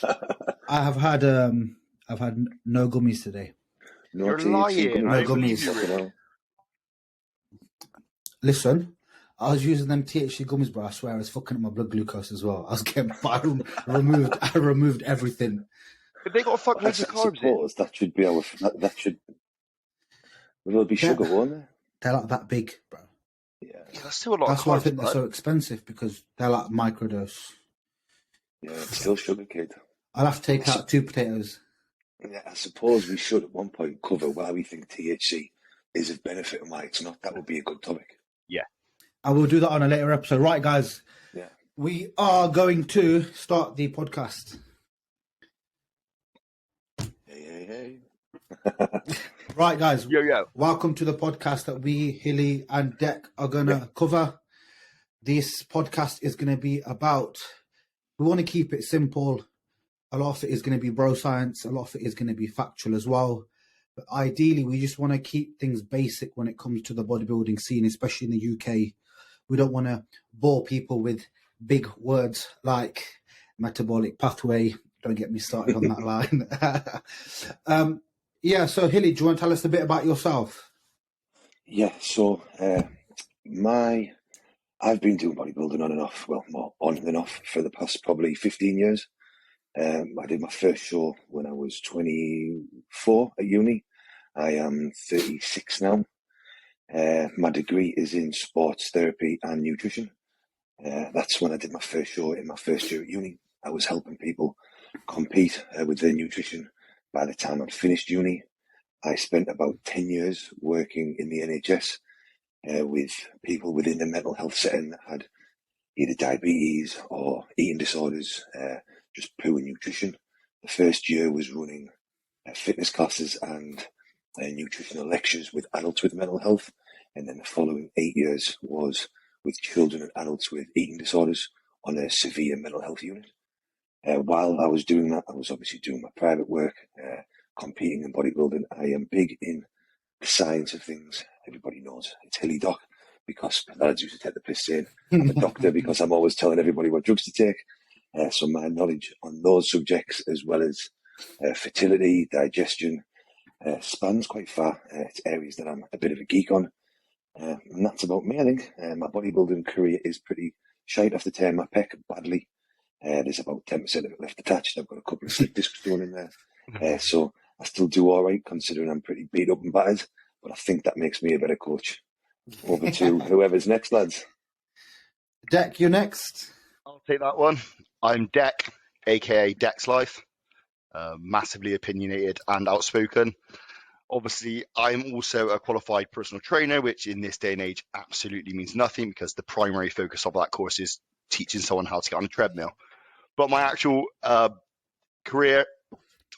I have had I've had no gummies today. No You're THC lying. No I don't believe gummies. you, Fucking Riz. hell. Listen, I was using them THC gummies, bro. I swear I was fucking up my blood glucose as well. I was getting I removed everything. But they got a fuck I loads of carbs in. suppose that should be our. That should. Will be sugar, won't there? They're like that big, bro. Yeah. Yeah, that's still a lot That's of why I carbs, think they're bud. so expensive, because they're like microdose. Yeah, it's still sugar, kid. I'll have to take out 2 potatoes. Yeah, I suppose we should at one point cover why we think THC is of benefit and why it's not. That would be a good topic. Yeah. I will do that on a later episode. Right, guys. Yeah. We are going to start the podcast. Hey. Right, guys. Yo. Welcome to the podcast that we, Hilly and Dec, are going to cover. This podcast is going to be about, we want to keep it simple. A lot of it is going to be bro science. A lot of it is going to be factual as well. But ideally, we just want to keep things basic when it comes to the bodybuilding scene, especially in the UK. We don't want to bore people with big words like metabolic pathway. Don't get me started on that line. So Hilly, do you want to tell us a bit about yourself? Yeah, so I've been doing bodybuilding on and off, well, more on and off for the past probably 15 years. I did my first show when I was 24 at uni. I am 36 now. My degree is in sports therapy and nutrition. That's when I did my first show in my first year at uni. I was helping people compete with their nutrition. By the time I'd finished uni, I spent about 10 years working in the NHS with people within the mental health setting that had either diabetes or eating disorders, just poor nutrition. The first year was running fitness classes and nutritional lectures with adults with mental health. And then the following 8 years was with children and adults with eating disorders on a severe mental health unit. While I was doing that, I was obviously doing my private work, competing in bodybuilding. I am big in the science of things. Everybody knows it's Hillydoc, because lads used to take the piss saying I'm a doctor because I'm always telling everybody what drugs to take. So my knowledge on those subjects, as well as fertility, digestion, spans quite far. It's areas that I'm a bit of a geek on. And that's about me, I think. My bodybuilding career is pretty shite after tearing my pec badly. There's about 10% of it left attached. I've got a couple of slip discs thrown in there. So I still do all right, considering I'm pretty beat up and battered. But I think that makes me a better coach. Over to whoever's next, lads. Dec, you're next. I'll take that one. I'm Dec, aka Dec's Life. Massively opinionated and outspoken. Obviously, I'm also a qualified personal trainer, which in this day and age absolutely means nothing, because the primary focus of that course is teaching someone how to get on a treadmill. But my actual career,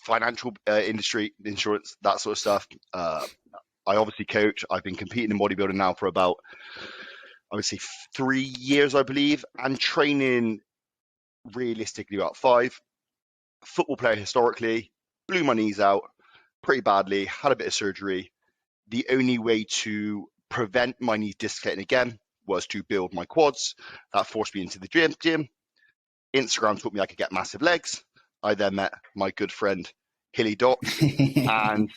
financial industry, insurance, that sort of stuff, I obviously coach. I've been competing in bodybuilding now for about, I would say, 3 years, I believe, and training realistically about 5. Football player historically, blew my knees out pretty badly, had a bit of surgery. The only way to prevent my knees dislocating again was to build my quads. That forced me into the gym. Instagram taught me I could get massive legs. I then met my good friend Hillydoc, and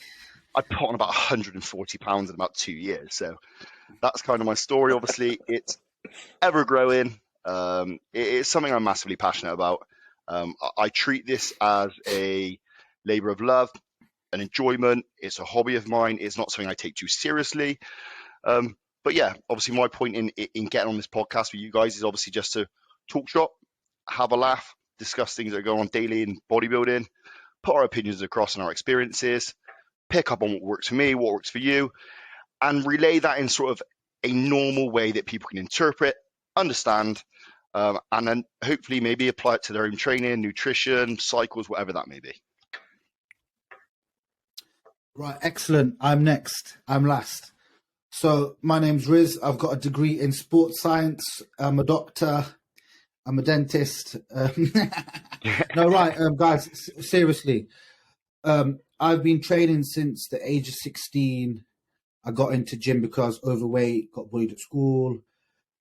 I put on about 140 pounds in about 2 years. So that's kind of my story. Obviously, it's ever growing. It's something I'm massively passionate about. I treat this as a labor of love, an enjoyment. It's a hobby of mine. It's not something I take too seriously. But yeah, obviously my point in getting on this podcast with you guys is obviously just to talk shop, have a laugh, discuss things that are going on daily in bodybuilding, put our opinions across and our experiences, pick up on what works for me, what works for you, and relay that in sort of a normal way that people can interpret, understand, and then hopefully maybe apply it to their own training, nutrition, cycles, whatever that may be. Right, excellent. I'm next. I'm last. So my name's Riz. I've got a degree in sports science. I'm a doctor. I'm a dentist. No, right, guys, seriously. I've been training since the age of 16. I got into gym because overweight, got bullied at school.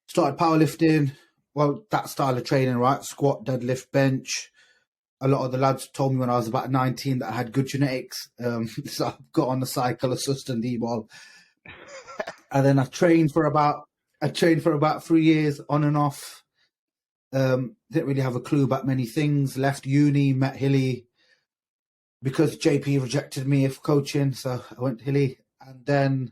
Started powerlifting. Well, that style of training, right? Squat, deadlift, bench. a lot of the lads told me when I was about 19 that I had good genetics. So I got on the cycle, assist and D-ball. And then I trained for about 3 years on and off. Didn't really have a clue about many things. Left uni, met Hilly because JP rejected me for coaching. So I went to Hilly. And then,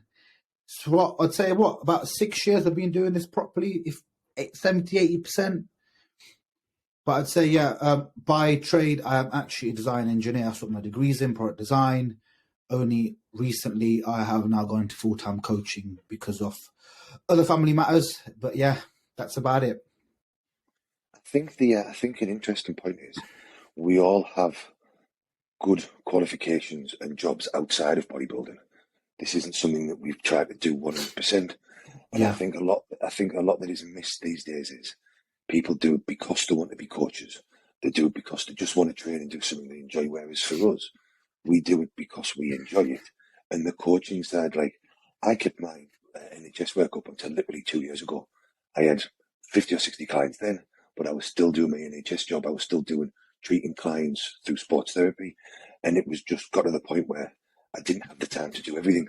so what I'd say, about 6 years I've been doing this properly, if 70-80%. But I'd say, by trade, I am actually a design engineer. That's what my degree's in, product design. Only recently I have now gone into full-time coaching because of other family matters. But yeah, that's about it. I think an interesting point is we all have good qualifications and jobs outside of bodybuilding. This isn't something that we've tried to do 100%. And Yeah. I think a lot that is missed these days is people do it because they want to be coaches. They do it because they just want to train and do something they enjoy. Whereas for us, we do it because we enjoy it. And the coaching side, like I kept my NHS work up until literally 2 years ago. I had 50 or 60 clients then, but I was still doing my NHS job. I was still treating clients through sports therapy. And it was just got to the point where I didn't have the time to do everything.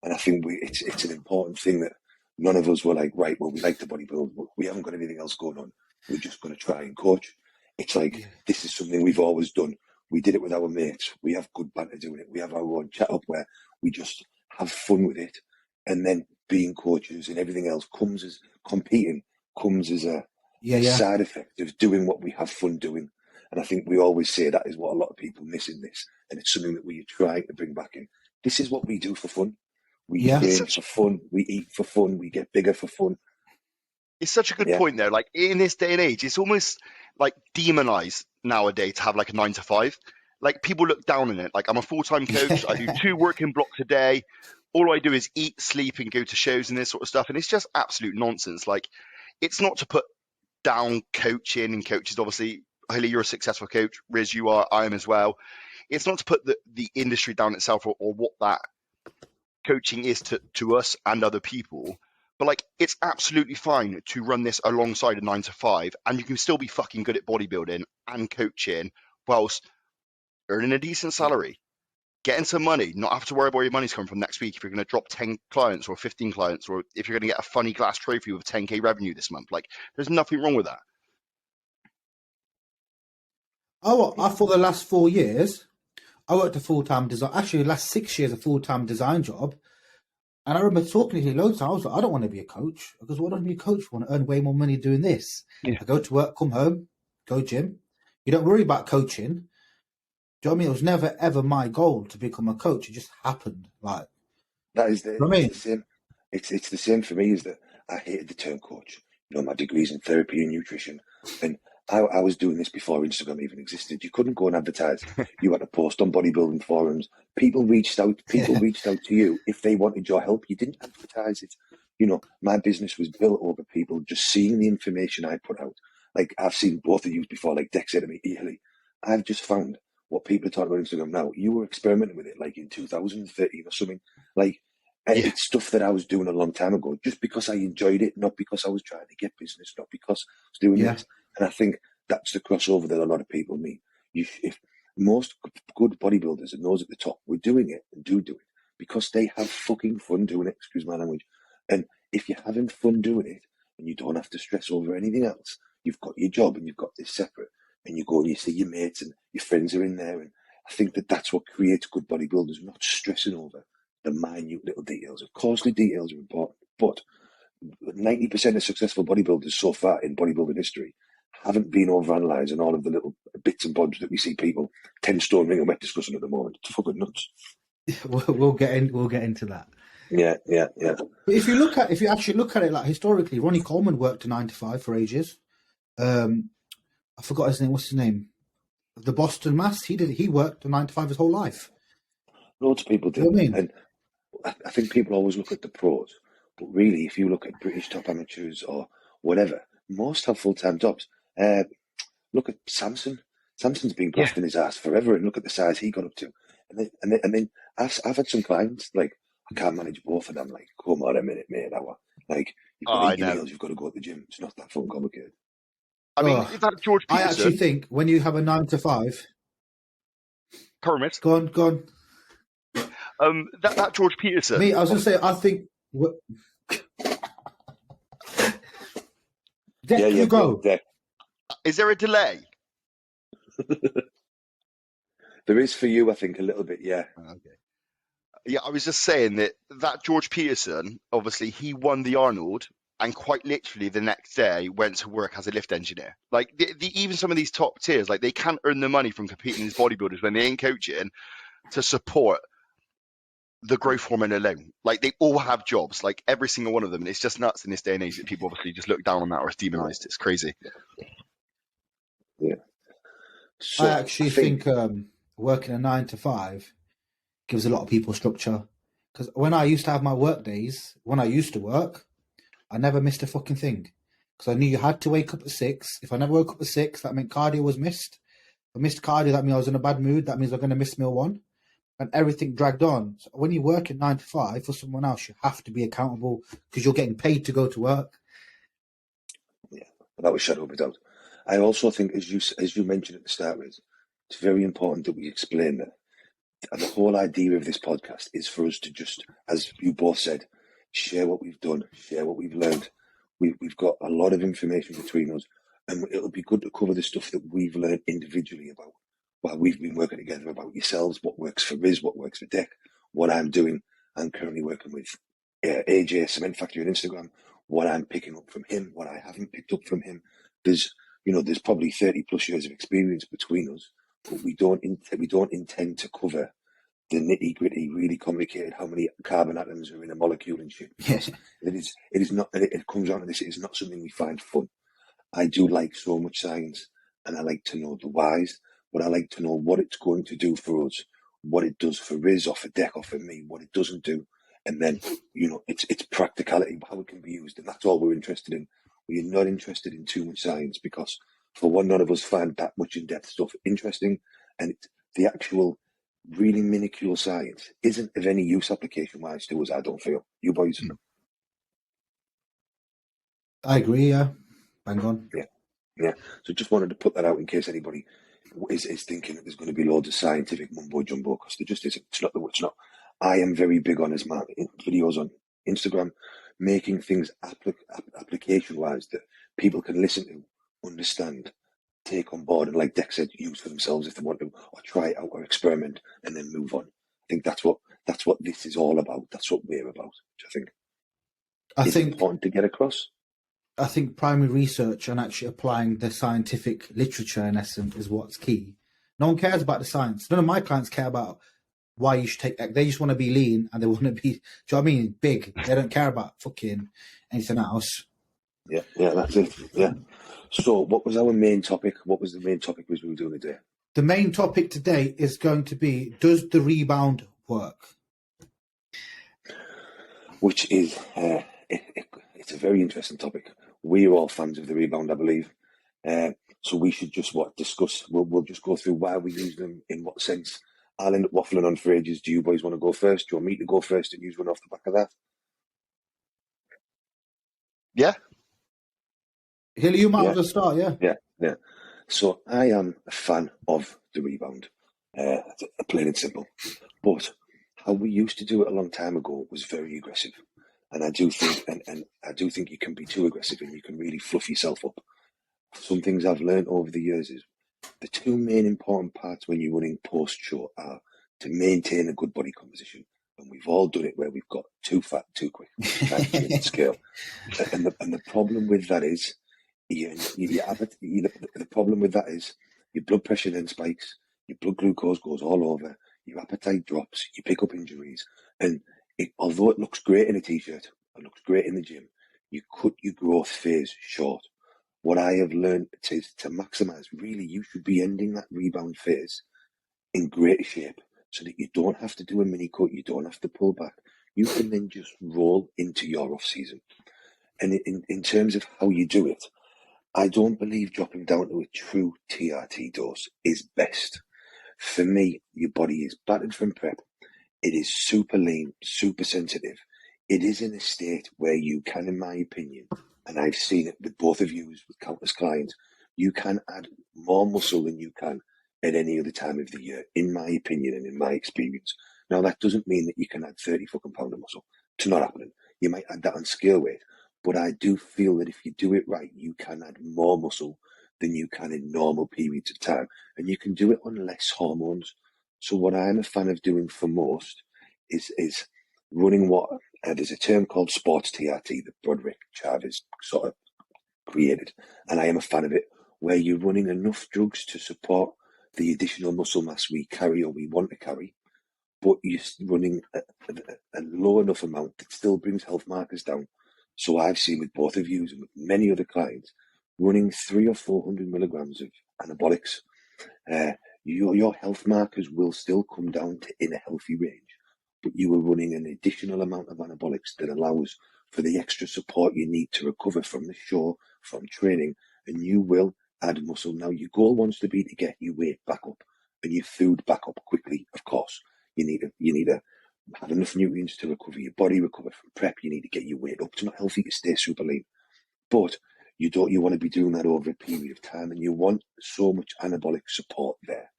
And I think it's an important thing that none of us were like, right, well, we like to bodybuild, but we haven't got anything else going on. We're just going to try and coach. It's like, This is something we've always done. We did it with our mates. We have good banter doing it. We have our own chat up where we just have fun with it. And then being coaches and everything else comes as a side effect of doing what we have fun doing. And I think we always say that is what a lot of people miss in this. And it's something that we are trying to bring back in. This is what we do for fun. We train for fun. We eat for fun. We get bigger for fun. It's such a good point there. Like in this day and age, it's almost like demonized nowadays to have like a 9 to 5. Like people look down on it. Like I'm a full-time coach. I do 2 working blocks a day. All I do is eat, sleep, and go to shows and this sort of stuff. And it's just absolute nonsense. Like it's not to put down coaching and coaches. Obviously, Hilly, you're a successful coach. Riz, you are. I am as well. It's not to put the industry down itself or what that coaching is to us and other people. But like, it's absolutely fine to run this alongside a 9 to 5, and you can still be fucking good at bodybuilding and coaching whilst earning a decent salary, getting some money, not have to worry about where your money's coming from next week if you're going to drop 10 clients or 15 clients, or if you're going to get a funny glass trophy with 10K revenue this month. Like, there's nothing wrong with that. For the last 4 years, I worked a full-time design. Actually, the last 6 years, a full-time design job. And I remember talking to him loads of times. I was like, I don't want to be a coach. Because what do I want to be a coach? I want to earn way more money doing this. Yeah. I go to work, come home, go gym. You don't worry about coaching. Do you know what I mean? It was never, ever my goal to become a coach. It just happened. Like that is the same. It's the same for me. Is that I hated the term coach. You know, my degree's in therapy and nutrition, and I was doing this before Instagram even existed. You couldn't go and advertise. You had to post on bodybuilding forums. People reached out to you if they wanted your help. You didn't advertise it. You know, my business was built over people just seeing the information I put out. Like I've seen both of you before, like Dec said to me, Hilly, I've just found what people are talking about Instagram now. You were experimenting with it like in 2013 or something. Like it's stuff that I was doing a long time ago, just because I enjoyed it, not because I was trying to get business, not because I was doing this. And I think that's the crossover that a lot of people meet. If most good bodybuilders and those at the top were doing it and do it because they have fucking fun doing it, excuse my language. And if you're having fun doing it and you don't have to stress over anything else, you've got your job and you've got this separate, and you go and you see your mates and your friends are in there. And I think that that's what creates good bodybuilders, not stressing over the minute little details. Of course, the details are important, but 90% of successful bodybuilders so far in bodybuilding history haven't been overanalyzing all of the little bits and bobs that we see people 10 stone ring and wet discussing at the moment. It's fucking nuts. We'll get into that. Yeah. But if you actually look at it, like historically, Ronnie Coleman worked a 9 to 5 for ages. I forgot his name. What's his name? The Boston Mass. He worked a 9 to 5 his whole life. Loads of people do. You know what I mean? And I think people always look at the pros, but really, if you look at British top amateurs or whatever, most have full-time jobs. Look at Samson. Samson's been grafting his ass forever, and look at the size he got up to. And then I've had some clients like, I can't manage both of them. Like, come on a minute, mate. Like, you've got 8 meals, you've got to go to the gym. It's not that fun complicated. I mean, Oh, that George I actually Peterson, think when you have a 9 to 5, Kermit, go on. that George Peterson. Me, I was going to say, I think. Dec, you go. Dec. Is there a delay? There is for you, I think, a little bit, yeah. Okay. Yeah, I was just saying that George Peterson, obviously, he won the Arnold, and quite literally the next day went to work as a lift engineer. Like even some of these top tiers, like they can't earn the money from competing as bodybuilders when they ain't coaching to support the growth hormone alone. Like they all have jobs, like every single one of them. And it's just nuts in this day and age that people obviously just look down on that or it's demonized. It's crazy. Yeah. So I actually think working a 9 to 5 gives a lot of people structure. Because when I used to have my work days, when I used to work, I never missed a fucking thing. Because I knew you had to wake up at 6. If I never woke up at 6, that meant cardio was missed. If I missed cardio, that means I was in a bad mood. That means I'm going to miss meal 1. And everything dragged on. So when you work at 9 to 5 for someone else, you have to be accountable because you're getting paid to go to work. Yeah, without a shadow of a doubt. I also think, as you mentioned at the start, Riz, it's very important that we explain that. And the whole idea of this podcast is for us to just, as you both said, share what we've done, share what we've learned. We've got a lot of information between us, and it'll be good to cover the stuff that we've learned individually about while we've been working together, about yourselves, what works for Riz, what works for Dec, what I'm doing. I'm currently working with AJ, Cement Factory on Instagram, what I'm picking up from him, what I haven't picked up from him. There's probably 30 plus years of experience between us, but we don't intend to cover the nitty gritty, really complicated, how many carbon atoms are in a molecule and shit. Yes. It is not. It comes down to this. It is not something we find fun. I do like so much science, and I like to know the whys, but I like to know what it's going to do for us, what it does for Riz or for Dec or for me, what it doesn't do, and then it's practicality, how it can be used, and that's all we're interested in. We're not interested in too much science because, for one, none of us find that much in-depth stuff interesting, and the actual really minuscule science isn't of any use application-wise to us, I don't feel. You boys? I agree, yeah. Bang on. Yeah. So just wanted to put that out in case anybody is thinking that there's going to be loads of scientific mumbo-jumbo, because there just isn't. It's not. I am very big on, as my videos on Instagram, making things application-wise that people can listen to, understand, take on board, and like Dec said, use for themselves if they want to, or try it out or experiment and then move on. I think that's what this is all about. That's what we're about, which I think is important to get across. I think primary research and actually applying the scientific literature in essence is what's key. No one cares about the science. None of my clients care about why you should take that. They just want to be lean and they want to be, do you know what I mean? Big. They don't care about fucking anything else. Yeah, that's it. Yeah. So what was our main topic? What was the main topic we were doing today? The main topic today is going to be, does the rebound work? Which is, it's a very interesting topic. We're all fans of the rebound, I believe. So we should just discuss. We'll just go through why we use them, in what sense. I'll end up waffling on for ages. Do you boys want to go first? Do you want me to go first and use one off the back of that? Yeah. Hilly, you might as well start, yeah. Yeah. So I am a fan of the rebound, plain and simple. But how we used to do it a long time ago was very aggressive. And I do think, and I do think you can be too aggressive and you can really fluff yourself up. Some things I've learned over the years is the two main important parts when you're running post-show are to maintain a good body composition. And we've all done it where we've got too fat, too quick, scale. And the problem with that is, the problem with that is your blood pressure then spikes, your blood glucose goes all over, your appetite drops, you pick up injuries, and although it looks great in a t-shirt, it looks great in the gym, you cut your growth phase short. What I have learned is to maximise, really, you should be ending that rebound phase in great shape so that you don't have to do a mini cut, you don't have to pull back. You can then just roll into your off season. And in terms of how you do it, I don't believe dropping down to a true TRT dose is best. For me, your body is battered from prep. It is super lean, super sensitive. It is in a state where you can, in my opinion, and I've seen it with both of you, with countless clients, you can add more muscle than you can at any other time of the year, in my opinion and in my experience. Now, that doesn't mean that you can add 30 fucking pound of muscle. It's not happening. You might add that on scale weight, but I do feel that if you do it right, you can add more muscle than you can in normal periods of time, and you can do it on less hormones. So what I'm a fan of doing for most is running what there's a term called sports TRT that Broderick Chavez sort of created, and I am a fan of it, where you're running enough drugs to support the additional muscle mass we carry or we want to carry, but you're running a low enough amount that still brings health markers down. So I've seen with both of you and with many other clients, running 300 or 400 milligrams of anabolics, your health markers will still come down to in a healthy range, but you are running an additional amount of anabolics that allows for the extra support you need to recover from the show, from training, and you will add muscle. Now, your goal wants to be to get your weight back up and your food back up quickly, of course. You need to have enough nutrients to recover your body, recover from prep. You need to get your weight up. It's not healthy to stay super lean, but you want to be doing that over a period of time, and you want so much anabolic support there.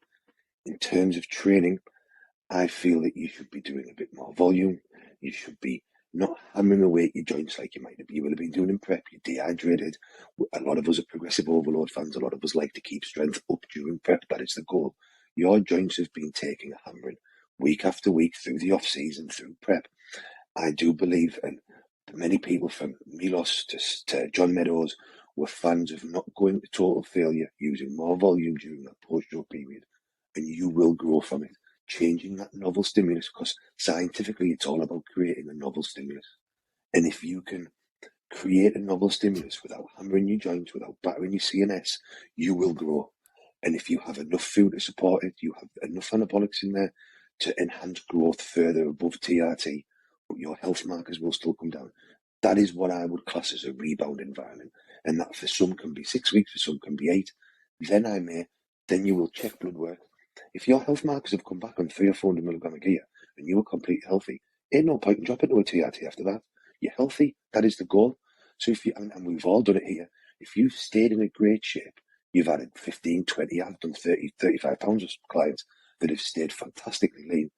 In terms of training, I feel that you should be doing a bit more volume. You should be not hammering away at your joints like you would have been doing in prep. You're dehydrated. A lot of us are progressive overload fans. A lot of us like to keep strength up during prep. That is the goal. Your joints have been taking a hammering week after week through the off season, through prep. I do believe, and many people from Milos to John Meadows were fans of not going to total failure, using more volume during that post-show period, and you will grow from it. Changing that novel stimulus, because scientifically it's all about creating a novel stimulus. And if you can create a novel stimulus without hammering your joints, without battering your CNS, you will grow. And if you have enough food to support it, you have enough anabolics in there to enhance growth further above TRT, but your health markers will still come down. That is what I would class as a rebound environment. And that for some can be 6 weeks, for some can be 8. Then you will check blood work. If your health markers have come back on 300 or 400 milligram of gear and you are completely healthy, ain't no point in dropping to a TRT after that. You're healthy. That is the goal. So if you, and we've all done it here, if you've stayed in a great shape, you've added 15, 20, I've done 30, 35 pounds with clients that have stayed fantastically lean.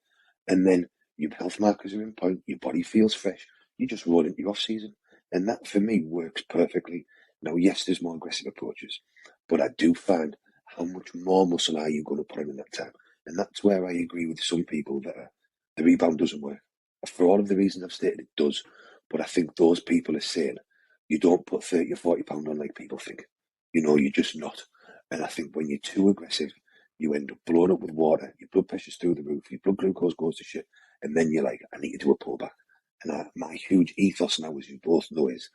And then your health markers are in point, your body feels fresh, you just roll into your off season. And that for me works perfectly. Now, yes, there's more aggressive approaches, but I do find how much more muscle are you going to put in that time? And that's where I agree with some people that the rebound doesn't work. For all of the reasons I've stated, it does. But I think those people are saying you don't put 30 or 40 pound on like people think. You're just not. And I think when you're too aggressive, you end up blown up with water, your blood pressure's through the roof, your blood glucose goes to shit, and then you're like, I need to do a pullback. And my huge ethos now, as you both know, is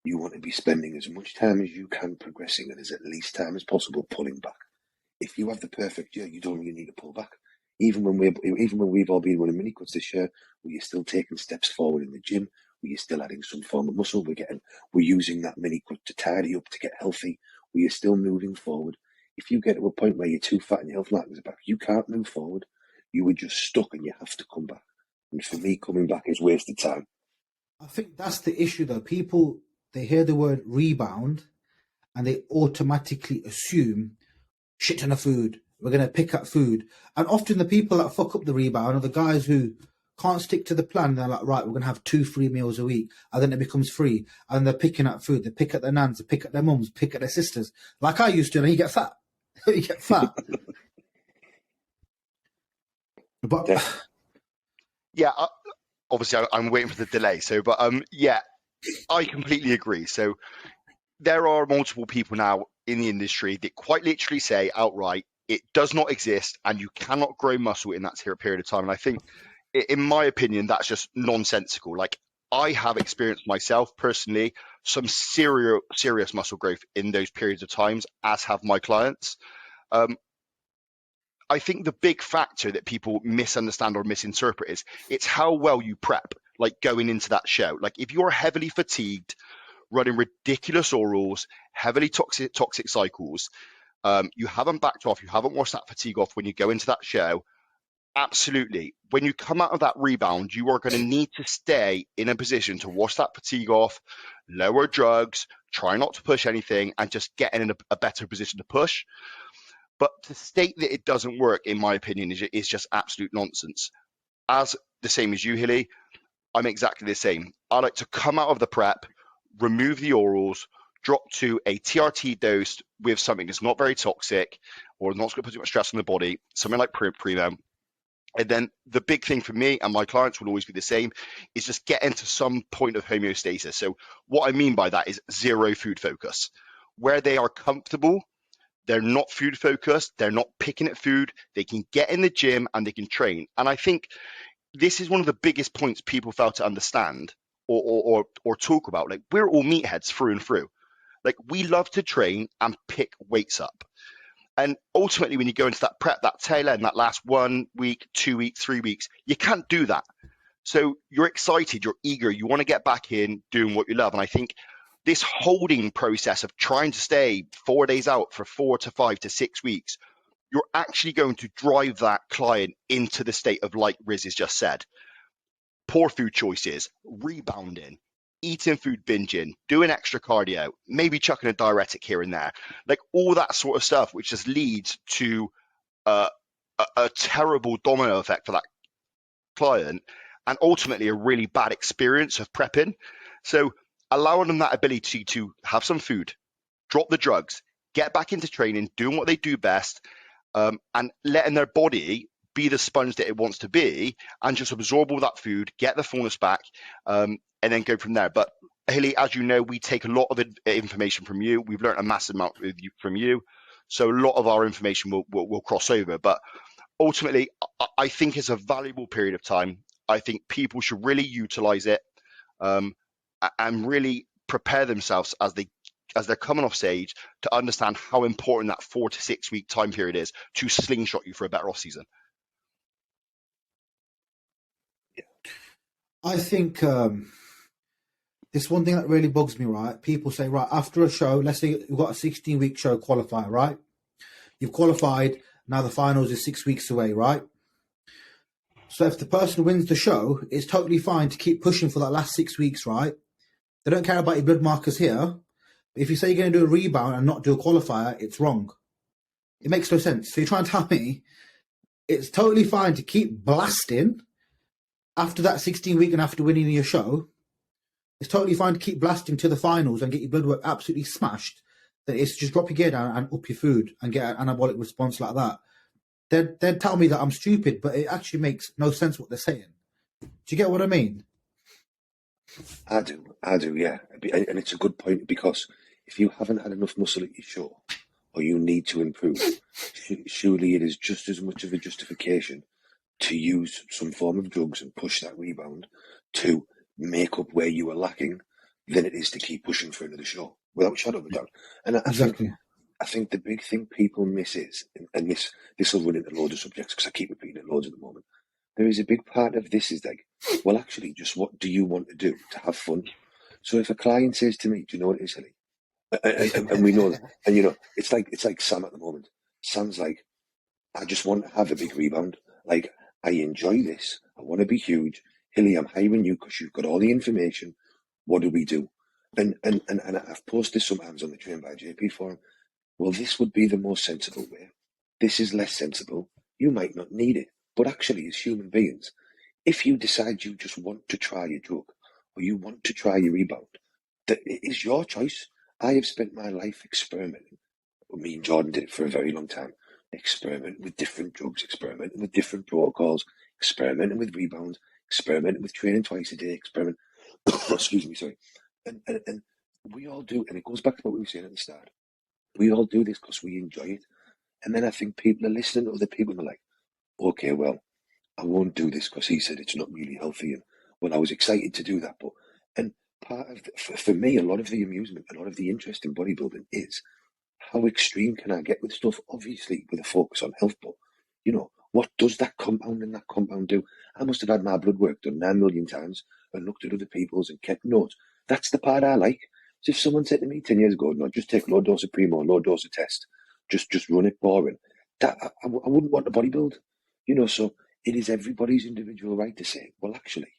you want to be spending as much time as you can progressing and as least time as possible pulling back. If you have the perfect year, you don't really need to pull back. Even when we've all been running mini cuts this year, where you're still taking steps forward in the gym, where you're still adding some form of muscle, we're using that mini cut to tidy up, to get healthy, where you're still moving forward. If you get to a point where you're too fat and your health markers are back, you can't move forward. You were just stuck and you have to come back. And for me, coming back is wasted time. I think that's the issue, though. People, they hear the word rebound and they automatically assume shit ton of food. We're going to pick up food. And often the people that fuck up the rebound are the guys who can't stick to the plan. They're like, right, we're going to have 2 free meals a week. And then it becomes free. And they're picking up food. They pick at their nans, they pick at their mums, pick at their sisters. Like I used to, and you get fat. You get fat. But yeah, obviously I'm waiting for the delay. Yeah, I completely agree. So there are multiple people now in the industry that quite literally say outright, it does not exist and you cannot grow muscle in that period of time. And I think, in my opinion, that's just nonsensical. Like, I have experienced myself personally some serious muscle growth in those periods of times, as have my clients. I think the big factor that people misunderstand or misinterpret is it's how well you prep, like going into that show. Like, if you're heavily fatigued, running ridiculous orals, heavily toxic cycles, you haven't backed off, you haven't washed that fatigue off when you go into that show, Absolutely. When you come out of that rebound, you are going to need to stay in a position to wash that fatigue off, lower drugs, try not to push anything, and just get in a better position to push. But to state that it doesn't work, in my opinion, is just absolute nonsense. As the same as you, Hilly, I'm exactly the same. I like to come out of the prep, remove the orals, drop to a TRT dose with something that's not very toxic or not going to put too much stress on the body, something like Primo. And then the big thing for me, and my clients will always be the same, is just get into some point of homeostasis. So what I mean by that is zero food focus. Where they are comfortable, they're not food focused, they're not picking at food, they can get in the gym and they can train. And I think this is one of the biggest points people fail to understand or talk about. Like, we're all meatheads through and through. Like, we love to train and pick weights up. And ultimately, when you go into that prep, that tail end, that last 1 week, 2 weeks, 3 weeks, you can't do that. So you're excited, you're eager, you want to get back in doing what you love. And I think this holding process of trying to stay 4 days out for 4 to 5 to 6 weeks, you're actually going to drive that client into the state of, like Riz has just said, poor food choices, rebounding, eating food binging, doing extra cardio, maybe chucking a diuretic here and there, like all that sort of stuff, which just leads to a terrible domino effect for that client and ultimately a really bad experience of prepping. So allowing them that ability to have some food, drop the drugs, get back into training, doing what they do best, and letting their body be the sponge that it wants to be and just absorb all that food, get the fullness back, and then go from there. But Hilly, as you know, we take a lot of information from you. We've learned a massive amount from you. So a lot of our information will cross over. But ultimately, I think it's a valuable period of time. I think people should really utilize it and really prepare themselves as they're coming off stage to understand how important that 4 to 6 week time period is to slingshot you for a better off season. I think this one thing that really bugs me, right? People say, right, after a show, let's say you've got a 16-week show qualifier, right? You've qualified, now the finals is 6 weeks away, right? So if the person wins the show, it's totally fine to keep pushing for that last 6 weeks, right? They don't care about your blood markers here. But if you say you're going to do a rebound and not do a qualifier, it's wrong. It makes no sense. So you're trying to tell me it's totally fine to keep blasting after that 16-week and after winning your show. It's totally fine to keep blasting to the finals and get your blood work absolutely smashed. Then it's just drop your gear down and up your food and get an anabolic response like that. They'd tell me that I'm stupid, but it actually makes no sense what they're saying. Do you get what I mean? I do, yeah. And it's a good point, because if you haven't had enough muscle at your show, or you need to improve, surely it is just as much of a justification to use some form of drugs and push that rebound to make up where you are lacking than it is to keep pushing for another show, without a shadow of a doubt. And Exactly. I think the big thing people miss is, and this will run into loads of subjects because I keep repeating it loads at the moment, there is a big part of this is like, well, actually, just what do you want to do to have fun? So if a client says to me, do you know what it is, Hilly? And we know that, and you know, it's like Sam at the moment. Sam's like, I just want to have a big rebound. Like, I enjoy this. I want to be huge. Hilly, I'm hiring you because you've got all the information. What do we do? And I've posted sometimes on the Train by JP forum. Well, this would be the more sensible way. This is less sensible. You might not need it. But actually, as human beings, if you decide you just want to try a drug or you want to try your rebound, that it is your choice. I have spent my life experimenting. Me and Jordan did it for a very long time. Experimenting with different drugs, experimenting with different protocols, experimenting with rebounds, experimenting with training twice a day, excuse me, sorry. And we all do, and it goes back to what we were saying at the start. We all do this because we enjoy it. And then I think people are listening to other people and they're like, okay, well, I won't do this because he said it's not really healthy. And well, I was excited to do that. But, and part of, for me, a lot of the amusement, a lot of the interest in bodybuilding is how extreme can I get with stuff? Obviously, with a focus on health, but, you know, what does that compound and that compound do? I must have had my blood work done 9 million times and looked at other people's and kept notes. That's the part I like. So if someone said to me 10 years ago, no, just take low dose of Primo, low dose of test, just run it boring, that I wouldn't want to bodybuild, you know. So it is everybody's individual right to say, well, actually,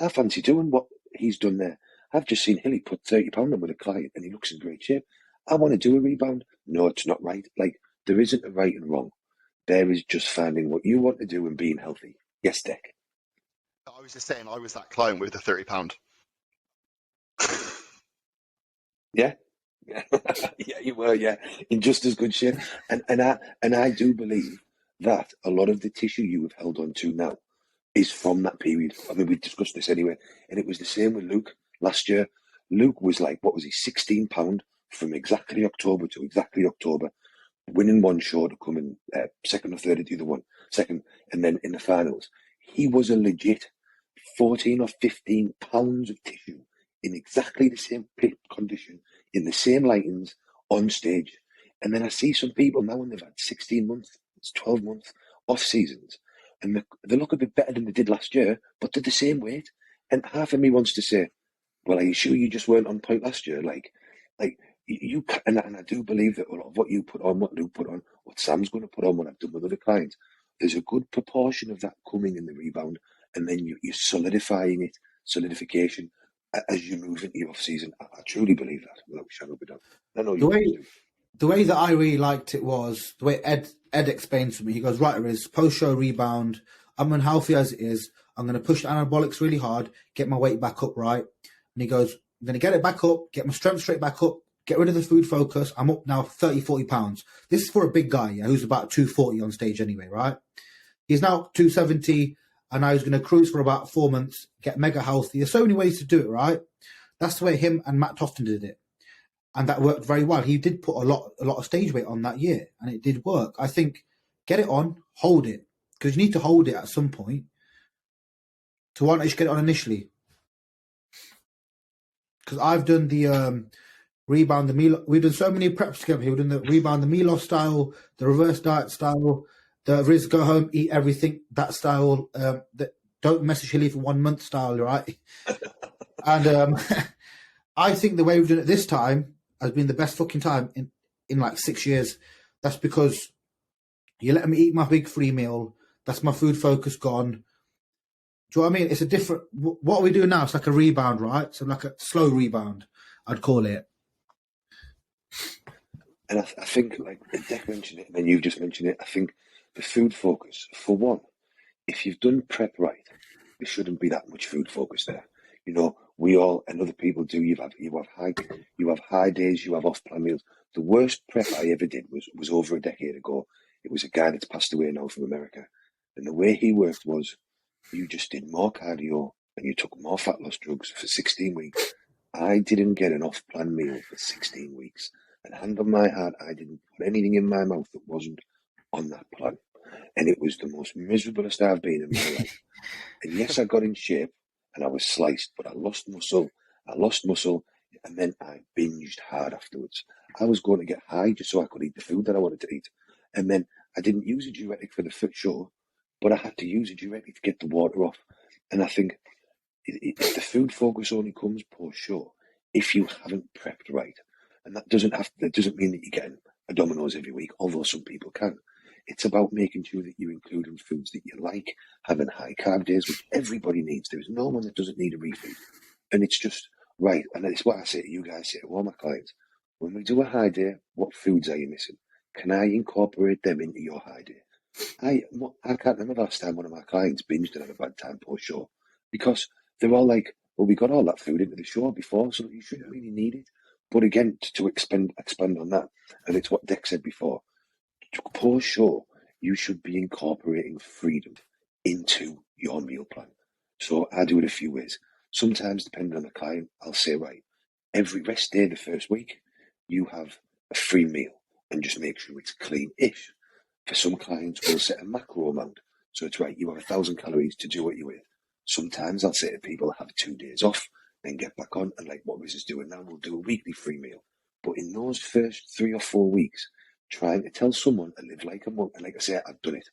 I fancy doing what he's done there. I've just seen Hilly put £30 on with a client and he looks in great shape. I want to do a rebound. No, it's not right. Like, there isn't a right and wrong. There is just finding what you want to do and being healthy. Yes, Dec. I was just saying, I was that client with the £30. Yeah. Yeah, you were, yeah, in just as good shape. And I do believe that a lot of the tissue you have held on to now is from that period. I mean, we discussed this anyway, and it was the same with Luke last year. Luke was like, what was he, £16 from exactly October to exactly October, winning one show to come in second or third at the other one, second, and then in the finals. He was a legit 14 or 15 pounds of tissue in exactly the same condition, in the same lightings, on stage. And then I see some people now when they've had 16 months, 12 months off seasons, and they look a bit better than they did last year, but they're the same weight. And half of me wants to say, well, are you sure you just weren't on point last year? Like you and I do believe that a lot of what you put on, what Luke put on, what Sam's going to put on, what I've done with other clients, there's a good proportion of that coming in the rebound, and then you're solidifying it, solidification, as you move into your off season. I truly believe that. Without a shadow of a doubt. I know you do. The way that I really liked it was the way Ed explained to me. He goes, right, Riz, post-show rebound, I'm unhealthy as it is. I'm going to push the anabolics really hard, get my weight back up, right? And he goes, I'm going to get it back up, get my strength straight back up, get rid of the food focus. I'm up now 30, 40 pounds. This is for a big guy, yeah, who's about 240 on stage anyway, right? He's now 270, and now he's going to cruise for about 4 months, get mega healthy. There's so many ways to do it, right? That's the way him and Matt Tofton did it. And that worked very well. He did put a lot of stage weight on that year, and it did work. I think get it on, hold it, because you need to hold it at some point. To want to get it on initially, because I've done the rebound, the meal. We've done so many preps together. We've done the rebound, the Milos style, the reverse diet style, the Riz go home, eat everything, that style. That don't message Hilly for 1 month style, right? And I think the way we've done it this time has been the best fucking time in like 6 years. That's because you let me eat my big free meal. That's my food focus gone. Do you know what I mean? It's a different. What we do now, it's like a rebound, right? So like a slow rebound, I'd call it. And I think, like Dec mentioned it, and then you've just mentioned it, I think the food focus, for one, if you've done prep right, there shouldn't be that much food focus there. You know, we all and other people do. You have high days, you have off plan meals. The worst prep I ever did was over a decade ago. It was a guy that's passed away now from America, and the way he worked was, you just did more cardio and you took more fat loss drugs for 16 weeks. I didn't get an off plan meal for 16 weeks, and hand on my heart, I didn't put anything in my mouth that wasn't on that plan, and it was the most miserablest I've been in my life. And yes, I got in shape and I was sliced, but I lost muscle, and then I binged hard afterwards. I was going to get high just so I could eat the food that I wanted to eat. And then I didn't use a diuretic for the show, but I had to use a diuretic to get the water off. And I think the food focus only comes post-show if you haven't prepped right. And that doesn't mean that you're getting a Domino's every week, although some people can. It's about making sure that you're including foods that you like, having high carb days, which everybody needs. There is no one that doesn't need a refeed. And it's just, right, and it's what I say to you guys, say to all my clients, when we do a high day, what foods are you missing? Can I incorporate them into your high day? I can't remember last time one of my clients binged and had a bad time post-show, because they're all like, well, we got all that food into the show before, so you shouldn't really need it. But again, to expand on that, and it's what Dec said before, post-show, you should be incorporating freedom into your meal plan. So I do it a few ways. Sometimes, depending on the client, I'll say, right, every rest day the first week, you have a free meal, and just make sure it's clean-ish. For some clients, we'll set a macro amount. So it's right, you have 1,000 calories to do what you're with. Sometimes I'll say to people, have 2 days off, then get back on, and like what Riz is doing now, we'll do a weekly free meal. But in those first 3 or 4 weeks, trying to tell someone to live like a monk, and like I say, I've done it.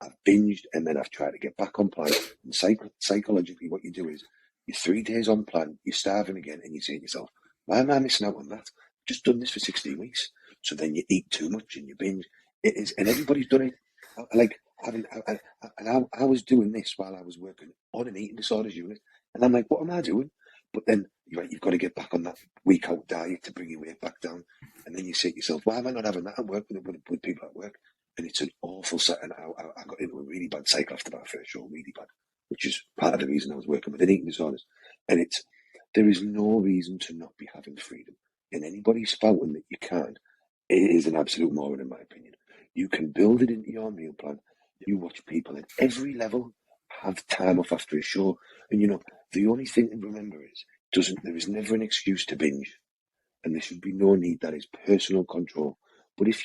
I've binged, and then I've tried to get back on plan. And psychologically, what you do is, you're 3 days on plan, you're starving again, and you say to yourself, why am I missing out on that? I've just done this for 16 weeks. So then you eat too much and you binge. It is, and everybody's done it. Like, I was doing this while I was working on an eating disorders unit, and I'm like, what am I doing? But then you've got to get back on that week out diet to bring your weight back down, and then you say to yourself, why am I not having that at work with people at work? And it's an awful set. And I got into a really bad cycle after that first show, really bad, which is part of the reason I was working with an eating disorders. And there is no reason to not be having freedom. And anybody spouting that you can't, it is an absolute moron, in my opinion. You can build it into your meal plan. You watch people at every level have time off after a show. And the only thing to remember is there is never an excuse to binge. And there should be no need. That is personal control. But if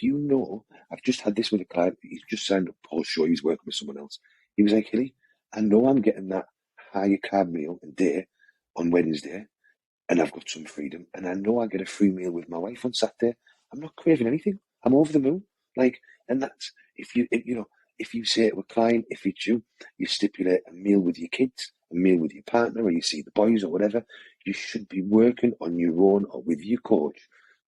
I've just had this with a client, he's just signed up post show, he's working with someone else. He was like, Hilly, I know I'm getting that higher carb meal a day on Wednesday, and I've got some freedom, and I know I get a free meal with my wife on Saturday. I'm not craving anything. I'm over the moon. And that's if you say it with a client, if it's you stipulate a meal with your kids, a meal with your partner, or you see the boys or whatever. You should be working on your own or with your coach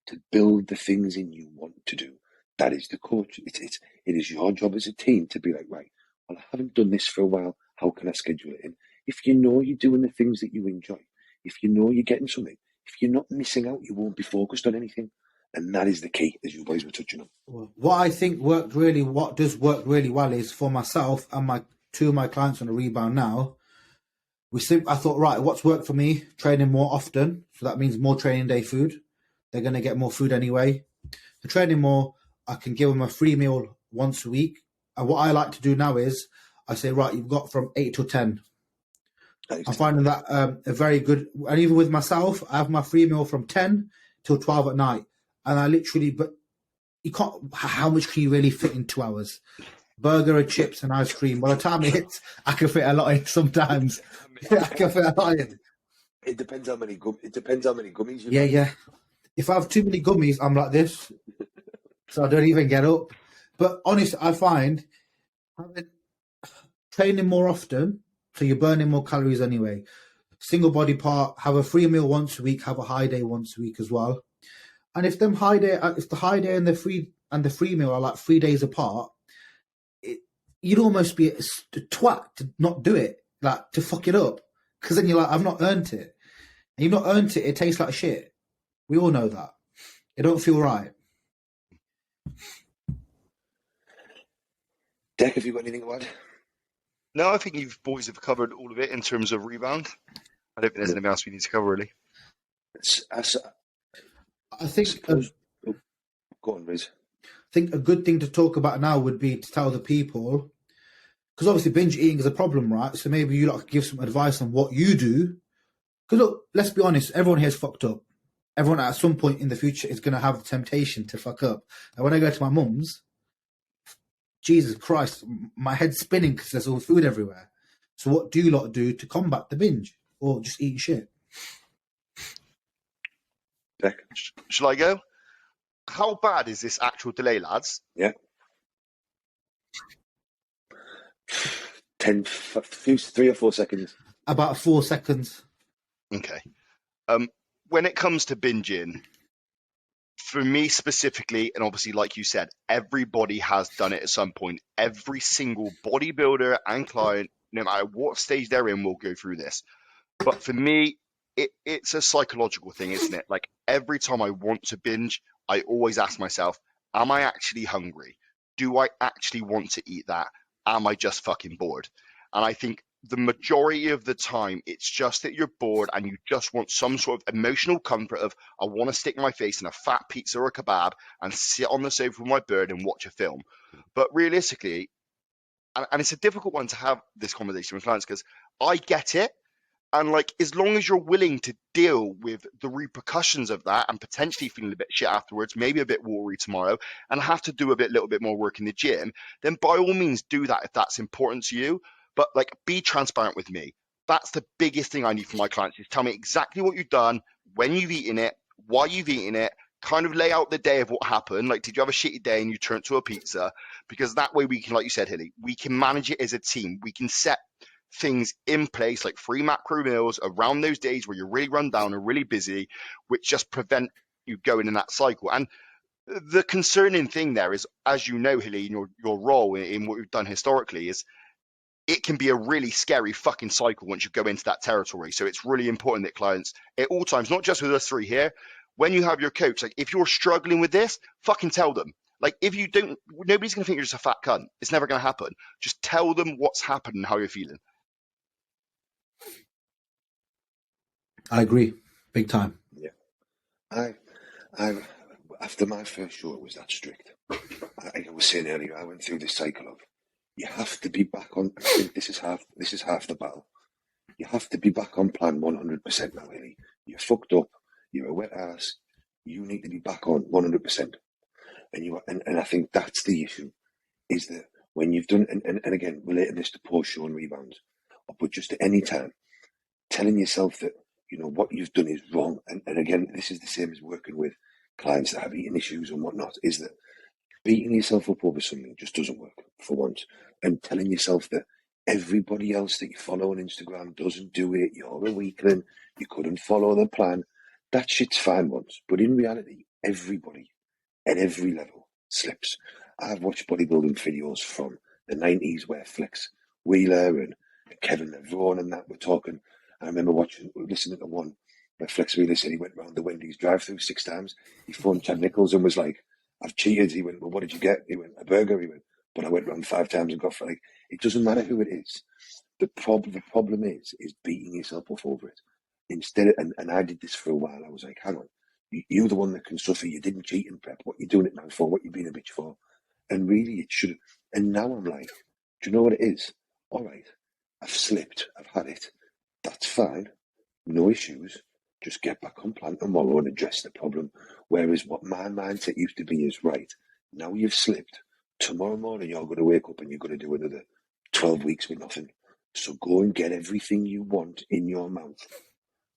to build the things in you want to do. That is the coach. It is your job as a team to be like, right, well, I haven't done this for a while. How can I schedule it in? If you know you're doing the things that you enjoy, if you know you're getting something, if you're not missing out, you won't be focused on anything. And that is the key, as you boys were touching on. What does work really well is for myself and two of my clients on the Rebound now. I thought, right, what's worked for me? Training more often. So that means more training day food. They're going to get more food anyway. For training more, I can give them a free meal once a week. And what I like to do now is I say, right, you've got from 8 to 10. I'm finding that a very good, and even with myself, I have my free meal from 10 till 12 at night. And I literally, but you can't, how much can you really fit in 2 hours? Burger and chips and ice cream. By the time it hits, I can fit a lot in sometimes. I can fit a lot in. It depends how many gummies you have. Yeah. If I have too many gummies, I'm like this. So I don't even get up. But honestly, I find training more often, so you're burning more calories anyway. Single body part, have a free meal once a week, have a high day once a week as well. And if the high day and the free meal are like 3 days apart, you'd almost be a twat to not do it, like to fuck it up, because then you're like, I've not earned it. And you've not earned it. It tastes like shit. We all know that. It don't feel right. Dec, have you got anything to add? No, I think you boys have covered all of it in terms of Rebound. I don't think there's anything else we need to cover, really. I think. Go on, Riz. I think a good thing to talk about now would be to tell the people, because obviously binge eating is a problem, right? So maybe you could give some advice on what you do. Because look, let's be honest, everyone here is fucked up. Everyone at some point in the future is going to have the temptation to fuck up. And when I go to my mum's, Jesus Christ, my head's spinning because there's all food everywhere. So what do you lot do to combat the binge? Or just eat shit? Dec. Shall I go? How bad is this actual delay, lads? Yeah. 3 or 4 seconds. About 4 seconds. Okay. When it comes to binging, for me specifically, and obviously, like you said, everybody has done it at some point. Every single bodybuilder and client, no matter what stage they're in, will go through this. But for me, it's a psychological thing, isn't it? Like every time I want to binge, I always ask myself, am I actually hungry? Do I actually want to eat that? Am I just fucking bored? And I think the majority of the time, it's just that you're bored and you just want some sort of emotional comfort of, I want to stick my face in a fat pizza or a kebab and sit on the sofa with my bird and watch a film. But realistically, and it's a difficult one to have this conversation with clients because I get it. And like, as long as you're willing to deal with the repercussions of that and potentially feeling a bit shit afterwards, maybe a bit watery tomorrow, and have to do a little bit more work in the gym, then by all means do that if that's important to you. But like, be transparent with me. That's the biggest thing I need from my clients is tell me exactly what you've done, when you've eaten it, why you've eaten it, kind of lay out the day of what happened. Like, did you have a shitty day and you turned to a pizza? Because that way we can, like you said, Hilly, we can manage it as a team. We can set things in place like free macro meals around those days where you're really run down and really busy, which just prevent you going in that cycle. And The concerning thing there is, as you know, Hilly, in your role in what we've done historically, is it can be a really scary fucking cycle once you go into that territory. So it's really important that clients at all times, not just with us three here, when you have your coach, like if you're struggling with this, fucking tell them. Like if you don't, nobody's going to think you're just a fat cunt. It's never going to happen. Just tell them what's happened and how you're feeling. I agree, big time. Yeah. I after my first show, it was that strict. I was saying earlier, I went through this cycle of you have to be back on. I think this is half the battle. You have to be back on plan 100% now, Hilly. You're fucked up. You're a wet ass. You need to be back on 100%. And I think that's the issue, is that when you've done, and again, relating this to post-show and rebounds, but just at any time, telling yourself that, you know, what you've done is wrong. And again, this is the same as working with clients that have eating issues and whatnot, is that beating yourself up over something just doesn't work for once. And telling yourself that everybody else that you follow on Instagram doesn't do it, you're a weakling, you couldn't follow the plan, that shit's fine once. But in reality, everybody at every level slips. I've watched bodybuilding videos from the 90s where Flex Wheeler and Kevin Vaughan and that were talking. I remember listening to one where Flex Wheeler said he went round the Wendy's drive-through 6 times. He phoned Chad Nichols and was like, I've cheated. He went, well, what did you get? He went, a burger. He went, but I went round 5 times and got for like, it doesn't matter who it is. The problem is beating yourself up over it. Instead, and I did this for a while. I was like, hang on, you're the one that can suffer. You didn't cheat in prep. What you doing it now for? What you being a bitch for? And really, it should. And now I'm like, do you know what it is? All right, I've slipped. I've had it. That's fine. No issues. Just get back on plan tomorrow and address the problem. Whereas what my mindset used to be is, right, now you've slipped. Tomorrow morning you're going to wake up and you're going to do another 12 weeks with nothing. So go and get everything you want in your mouth.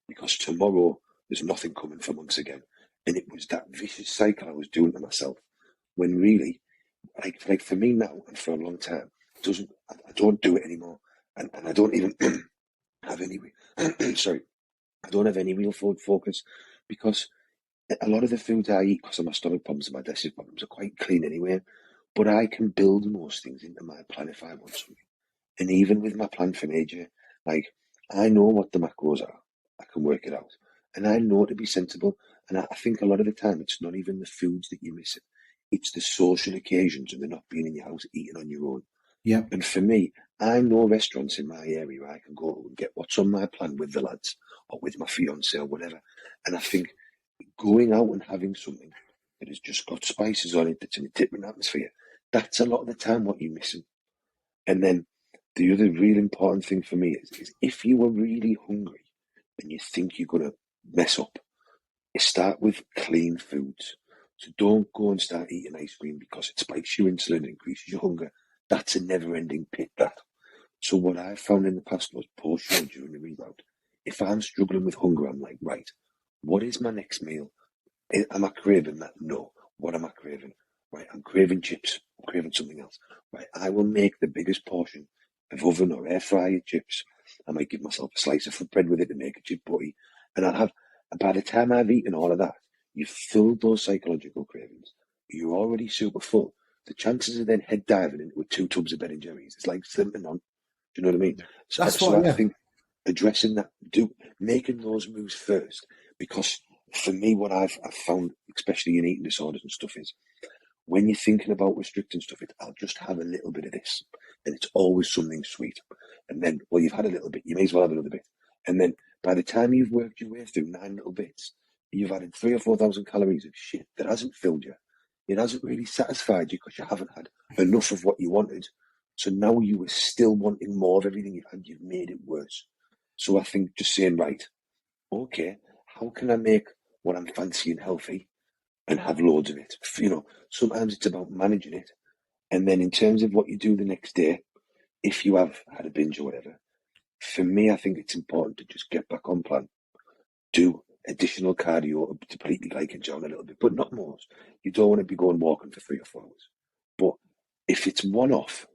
Because tomorrow there's nothing coming for months again. And it was that vicious cycle I was doing to myself. When really, like for me now and for a long time, I don't do it anymore. And I don't even have any, sorry, I don't have any real food focus, because a lot of the foods I eat, because of my stomach problems and my digestive problems, are quite clean anyway. But I can build most things into my plan if I want something. And even with my plan for major, like, I know what the macros are. I can work it out. And I know to be sensible. And I think a lot of the time it's not even the foods that you're missing. It's the social occasions and the not being in your house eating on your own. Yeah. And for me, I know restaurants in my area where I can go and get what's on my plan with the lads or with my fiance or whatever. And I think going out and having something that has just got spices on it, that's in a different atmosphere, that's a lot of the time what you're missing. And then the other real important thing for me is if you are really hungry and you think you're going to mess up, start with clean foods. So don't go and start eating ice cream because it spikes your insulin and increases your hunger. That's a never-ending pit, that. So what I've found in the past was post-show during the rebound. If I'm struggling with hunger, I'm like, right, what is my next meal? Am I craving that? No. What am I craving? Right, I'm craving chips. I'm craving something else. Right, I will make the biggest portion of oven or air fryer chips. I might give myself a slice of bread with it to make a chip butty. And by the time I've eaten all of that, you've filled those psychological cravings. You're already super full. The chances of then head diving into 2 tubs of Ben and Jerry's, it's like slimming on. Do you know what I mean? I think addressing that, making those moves first, because for me, what I've found, especially in eating disorders and stuff, is when you're thinking about restricting stuff, I'll just have a little bit of this, and it's always something sweet. And then, well, you've had a little bit, you may as well have another bit. And then by the time you've worked your way through 9 little bits, you've added 3,000 or 4,000 calories of shit that hasn't filled you. It hasn't really satisfied you because you haven't had enough of what you wanted. So now you were still wanting more of everything you've had, you've made it worse. So I think just saying, right, okay, how can I make what I'm fancying healthy and have loads of it? You know, sometimes it's about managing it. And then in terms of what you do the next day, if you have had a binge or whatever, for me, I think it's important to just get back on plan. Do additional cardio to deplete the glycogen a little bit, but not more. You don't want to be going walking for 3 or 4 hours. But if it's one-off,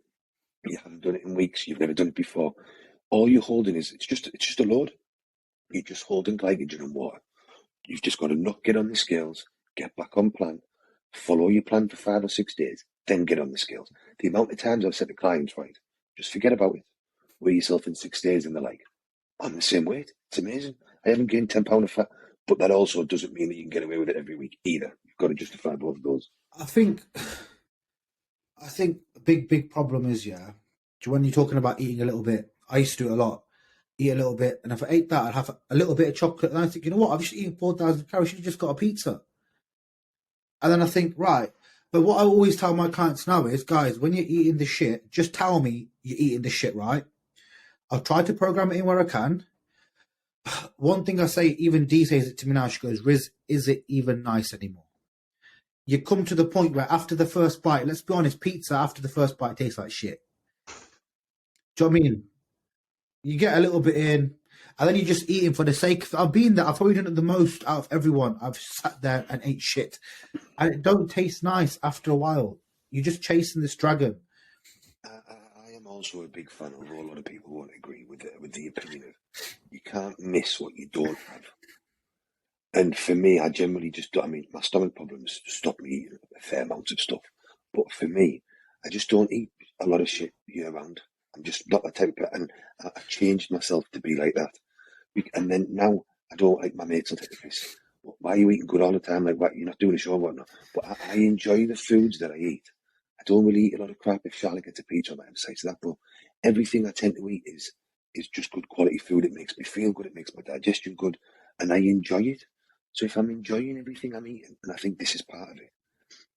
you haven't done it in weeks, you've never done it before, all you're holding is, it's just a load. You're just holding glycogen and water. You've just got to not get on the scales, get back on plan, follow your plan for 5 or 6 days, then get on the scales. The amount of times I've said to clients, right, just forget about it. Weigh yourself in 6 days and they're like, I'm the same weight. It's amazing. I haven't gained 10 pounds of fat. But that also doesn't mean that you can get away with it every week either. You've got to justify both of those. I think a big problem is, when you're talking about eating a little bit, I used to do it a lot. Eat a little bit, and if I ate that, I'd have a little bit of chocolate, and I think, you know what, I've just eaten 4,000 calories, you just got a pizza. And then I think, right, but what I always tell my clients now is, guys, when you're eating the shit, just tell me you're eating the shit, right? I'll try to program it in where I can. One thing I say, even Dee says it to me now, she goes, Riz, is it even nice anymore? You come to the point where after the first bite, let's be honest, pizza after the first bite tastes like shit. Do you know what I mean? You get a little bit in, and then you're just eating for the sake of... I've been there. I've probably done it the most out of everyone. I've sat there and ate shit. And it don't taste nice after a while. You're just chasing this dragon. I am also a big fan, although a lot of people won't agree with the opinion of you can't miss what you don't have. And for me, I generally just don't... I mean, my stomach problems stop me eating a fair amount of stuff. But for me, I just don't eat a lot of shit year round. I'm just not that type of person, and I've changed myself to be like that. And then now I don't like my mates will take the piss. Why are you eating good all the time? Like, what, you're not doing a show or whatnot. But I enjoy the foods that I eat. I don't really eat a lot of crap. If Charlotte gets a pizza, I might emphasize that. But everything I tend to eat is just good quality food. It makes me feel good. It makes my digestion good, and I enjoy it. So if I'm enjoying everything I'm eating, and I think this is part of it,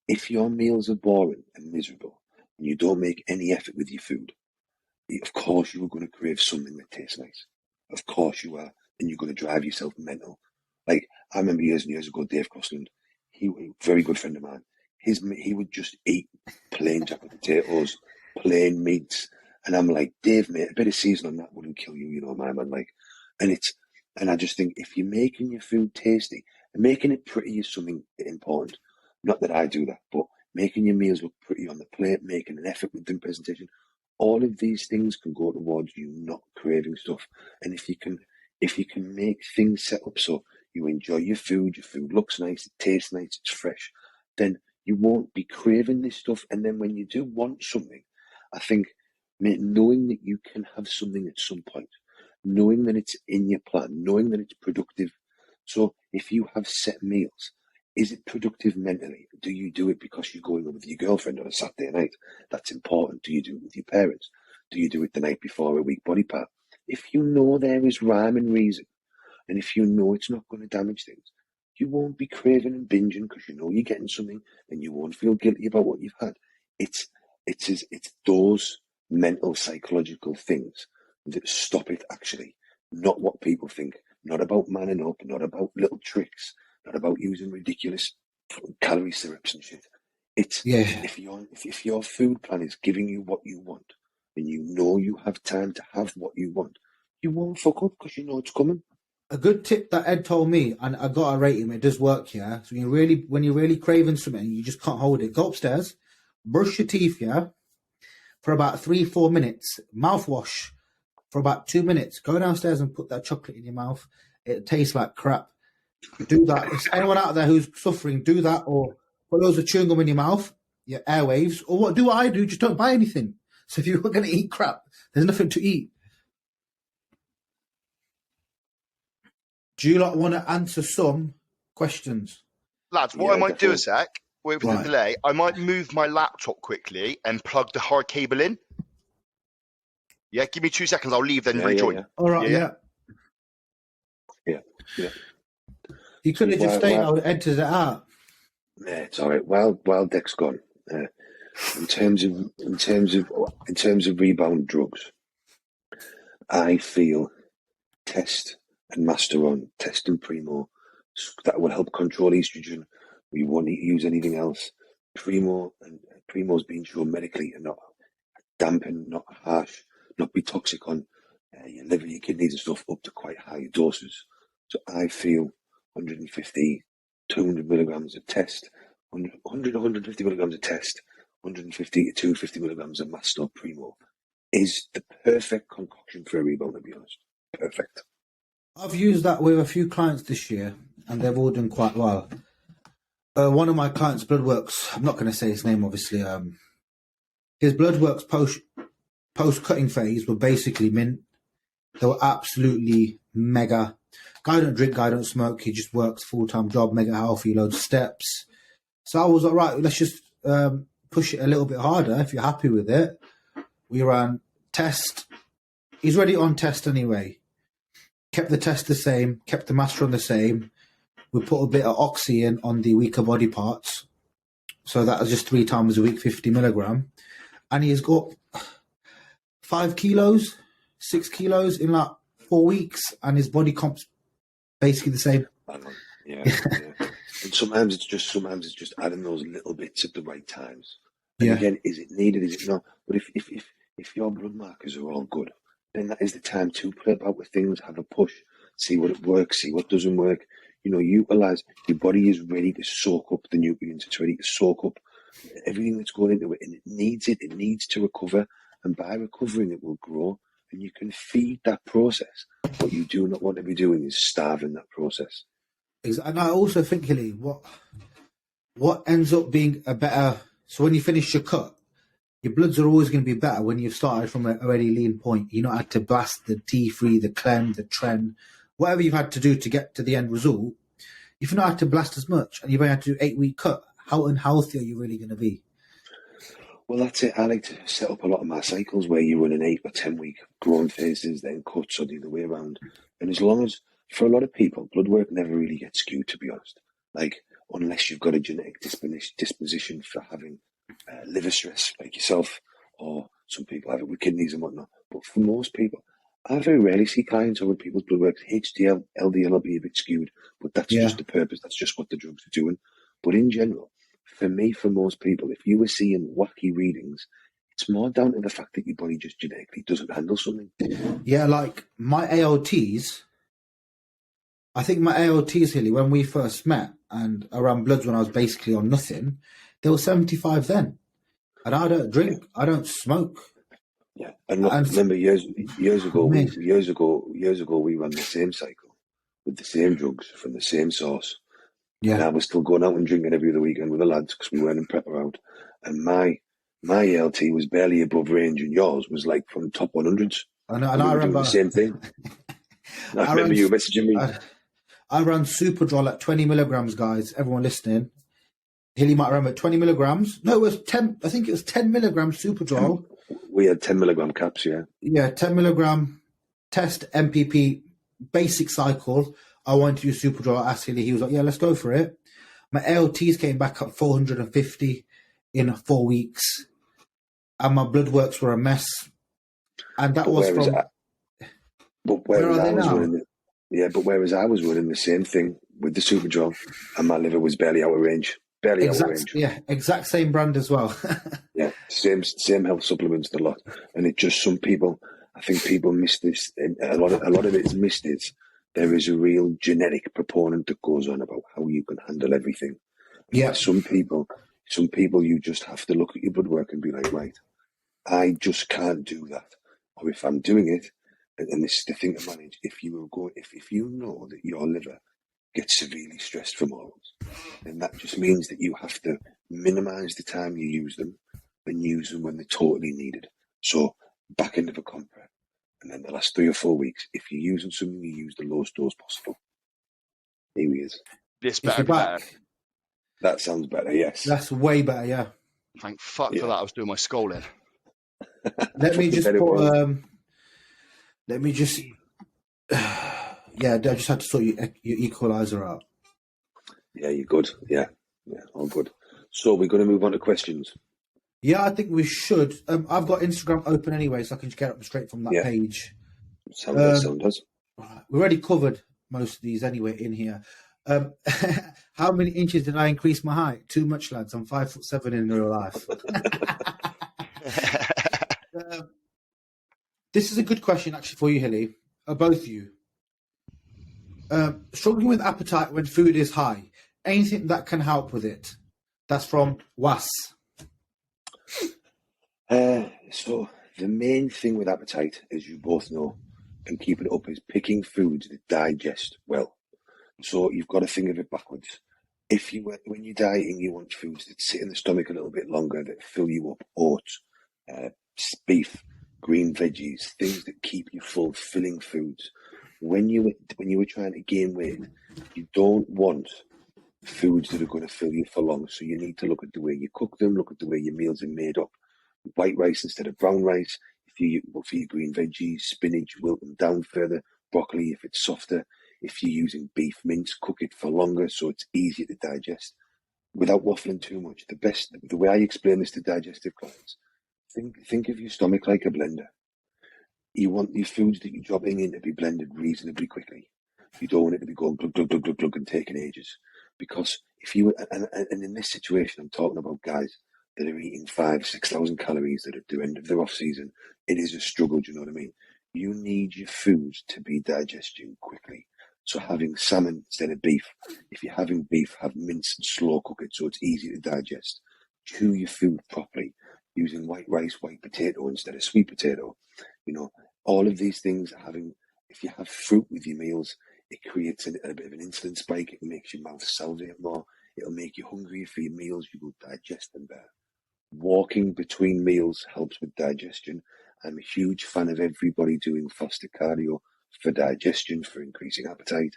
if your meals are boring and miserable, and you don't make any effort with your food, of course you are going to crave something that tastes nice. Of course you are. And you're going to drive yourself mental. Like, I remember years and years ago, Dave Crossland, he was a very good friend of mine. He would just eat plain jacket potatoes, plain meats. And I'm like, Dave, mate, a bit of seasoning on that wouldn't kill you, you know, my man. Like, and I just think if you're making your food tasty, and making it pretty is something important. Not that I do that, but making your meals look pretty on the plate, making an effort with the presentation, all of these things can go towards you not craving stuff. And if you can make things set up so you enjoy your food looks nice, it tastes nice, it's fresh, then you won't be craving this stuff. And then when you do want something, I think, mate, knowing that you can have something at some point, knowing that it's in your plan, knowing that it's productive. So if you have set meals, is it productive mentally? Do you do it because you're going with your girlfriend on a Saturday night? That's important. Do you do it with your parents? Do you do it the night before a week body part? If you know there is rhyme and reason, and if you know it's not going to damage things, you won't be craving and binging because you know you're getting something, and you won't feel guilty about what you've had. It's those mental, psychological things that stop it, actually, not what people think. Not about manning up, not about little tricks, not about using ridiculous calorie syrups and shit. It's if your food plan is giving you what you want, and you know you have time to have what you want, you won't fuck up because you know it's coming. A good tip that Ed told me, and I got to rate him, it does work, yeah? So when you're really craving something, you just can't hold it, go upstairs, brush your teeth, yeah, for about 3-4 minutes, mouthwash for about 2 minutes, go downstairs and put that chocolate in your mouth. It tastes like crap. Do that. If anyone out there who's suffering, do that, or put loads of chewing gum in your mouth, your airwaves, or what I do, just don't buy anything. So if you're going to eat crap, there's nothing to eat. Do you lot want to answer some questions? Lads, what I might do a sec, wait for the delay, I might move my laptop quickly and plug the hard cable in. Yeah, give me 2 seconds, I'll leave, then rejoin. Yeah. All right, yeah. You could have just stayed, I would have edited it out. Yeah, it's all right. While Dec's gone, in terms of rebound drugs, I feel test and master on test and primo. That will help control estrogen. We won't use anything else. Primo's been shown medically and not dampen, not harsh, not be toxic on your liver, your kidneys and stuff up to quite high doses. So I feel 150, 200 milligrams of test, 100, 150 milligrams of test, 150 to 250 milligrams of master primo is the perfect concoction for a rebound, to be honest. Perfect. I've used that with a few clients this year, and they've all done quite well. one of my clients' blood works, I'm not going to say his name, obviously. His blood works post cutting phase were basically mint. They were absolutely mega. Guy don't drink, guy don't smoke. He just works full-time job, mega healthy, loads of steps. So I was like, right, let's just push it a little bit harder. If you're happy with it, we ran test. He's already on test anyway. Kept the test the same, kept the master on the same. We put a bit of oxy in on the weaker body parts. So that was just 3 times a week, 50 milligram. And he's got 5 kilos, 6 kilos in like 4 weeks. And his body comp's basically the same. Yeah. And sometimes it's just adding those little bits at the right times. And again, is it needed? Is it not? But if your blood markers are all good, then that is the time to play about with things, have a push, see what it works, see what doesn't work. Utilize your body is ready to soak up the nutrients. It's ready to soak up everything that's going into it, and it needs it. It needs to recover, and by recovering, it will grow, and you can feed that process. What you do not want to be doing is starving that process. And I also think, Hilly, what ends up being a better. So when you finish your cut, your bloods are always going to be better when you've started from an already lean point. You not had to blast the T3, the clem, the tren, whatever you've had to do to get to the end result. If you've not had to blast as much and you've only had to do 8-week cut, how unhealthy are you really going to be? Well, that's it. I like to set up a lot of my cycles where you run an 8 or 10 week growing phases, then cuts, or the other way around. And as long as, for a lot of people, blood work never really gets skewed, to be honest. Like, unless you've got a genetic disposition for having liver stress, like yourself, or some people have it with kidneys and whatnot. But for most people, I very rarely see clients or with people's blood work. HDL, LDL will be a bit skewed, but that's just the purpose. That's just what the drugs are doing. But in general, for me, for most people, if you were seeing wacky readings, it's more down to the fact that your body just genetically doesn't handle something. Yeah, like my ALTs, I think my ALTs, Hilly, when we first met and around bloods when I was basically on nothing, they were 75 then. And I don't drink, I don't smoke. Yeah, and look, remember years ago, we ran the same cycle with the same drugs from the same source. Yeah, and I was still going out and drinking every other weekend with the lads because we weren't in prep around. And my ALT was barely above range, and yours was like from top 100s. And I remember doing the same thing. I remember you messaging me. I ran Superdrol at 20 milligrams, guys. Everyone listening, Hilly might remember 20 milligrams. No, it was 10. I think it was 10 milligrams Superdrol. We had 10 milligram caps, yeah. Yeah, 10 milligram test MPP basic cycle. I wanted to use Superdrol. I asked Hilly. He was like, yeah, let's go for it. My ALTs came back up 450 in 4 weeks. And my blood works were a mess. And that was from... whereas I was running the same thing with the Superdrol, and my liver was barely out of range. Out of range. Yeah, exact same brand as well. Yeah, same health supplements, a lot. And it just, some people, I think people miss this. A lot of it is missed. There is a real genetic proponent that goes on about how you can handle everything. Yeah. Some people, you just have to look at your blood work and be like, right, I just can't do that. Or if I'm doing it, and this is the thing to manage, if you know that your liver gets severely stressed from hormones, then that just means that you have to minimize the time you use them and use them when they're totally needed. So back into the comp prep, and then the last 3 or 4 weeks, if you're using something, you use the lowest dose possible. Here he is. This better. That sounds better, yes. That's way better, yeah. Thank fuck for that. I was doing my scolding. Let me just yeah, I just had to sort your equalizer out. Yeah, you're good. Yeah, all good. So we're going to move on to questions. Yeah, I think we should. I've got Instagram open anyway, so I can just get up straight from that page. Sound does. We already covered most of these anyway in here. How many inches did I increase my height? Too much, lads. I'm 5'7" in real life. This is a good question, actually, for you, Hilly. Both of you. Struggling with appetite when food is high. Anything that can help with it? That's from Was. So the main thing with appetite, as you both know, and keeping it up, is picking foods that digest well. So you've got to think of it backwards. when you're dieting, you want foods that sit in the stomach a little bit longer, that fill you up: oats, beef, green veggies, things that keep you full, filling foods. When you were trying to gain weight, you don't want foods that are going to fill you for long. So you need to look at the way you cook them, look at the way your meals are made up. White rice instead of brown rice. If you look for your green veggies, spinach, wilt them down further. Broccoli, if it's softer. If you're using beef mince, cook it for longer so it's easier to digest. Without waffling too much, the way I explain this to digestive clients, think of your stomach like a blender. You want your foods that you're dropping in to be blended reasonably quickly. You don't want it to be going glug, glug, glug, glug, glug and taking ages. Because if you, and in this situation, I'm talking about guys that are eating 5,000-6,000 calories that are at the end of their off season. It is a struggle, do you know what I mean? You need your foods to be digesting quickly. So having salmon instead of beef. If you're having beef, have mince and slow cook it so it's easy to digest. Chew your food properly, using white rice, white potato instead of sweet potato. You know, all of these things, if you have fruit with your meals, it creates a bit of an insulin spike. It makes your mouth salivate more. It'll make you hungrier for your meals. You will digest them better. Walking between meals helps with digestion. I'm a huge fan of everybody doing faster cardio for digestion, for increasing appetite.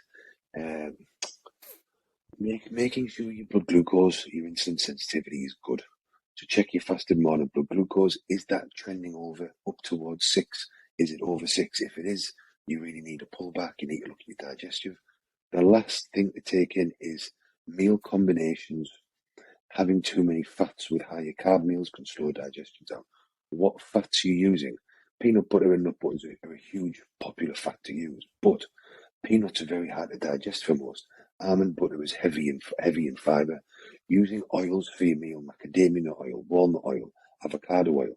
Making sure your blood glucose, your insulin sensitivity is good. So check your fasted morning blood glucose. Is that trending over up towards 6? Is it over 6? If it is, you really need a pullback. You need to look at your digestive. The last thing to take in is meal combinations. Having too many fats with higher carb meals can slow digestion down. What fats are you using? Peanut butter and nut butters are a huge popular fat to use, but peanuts are very hard to digest for most. Almond butter is heavy in fibre. Using oils for your meal: macadamia nut oil, walnut oil, avocado oil.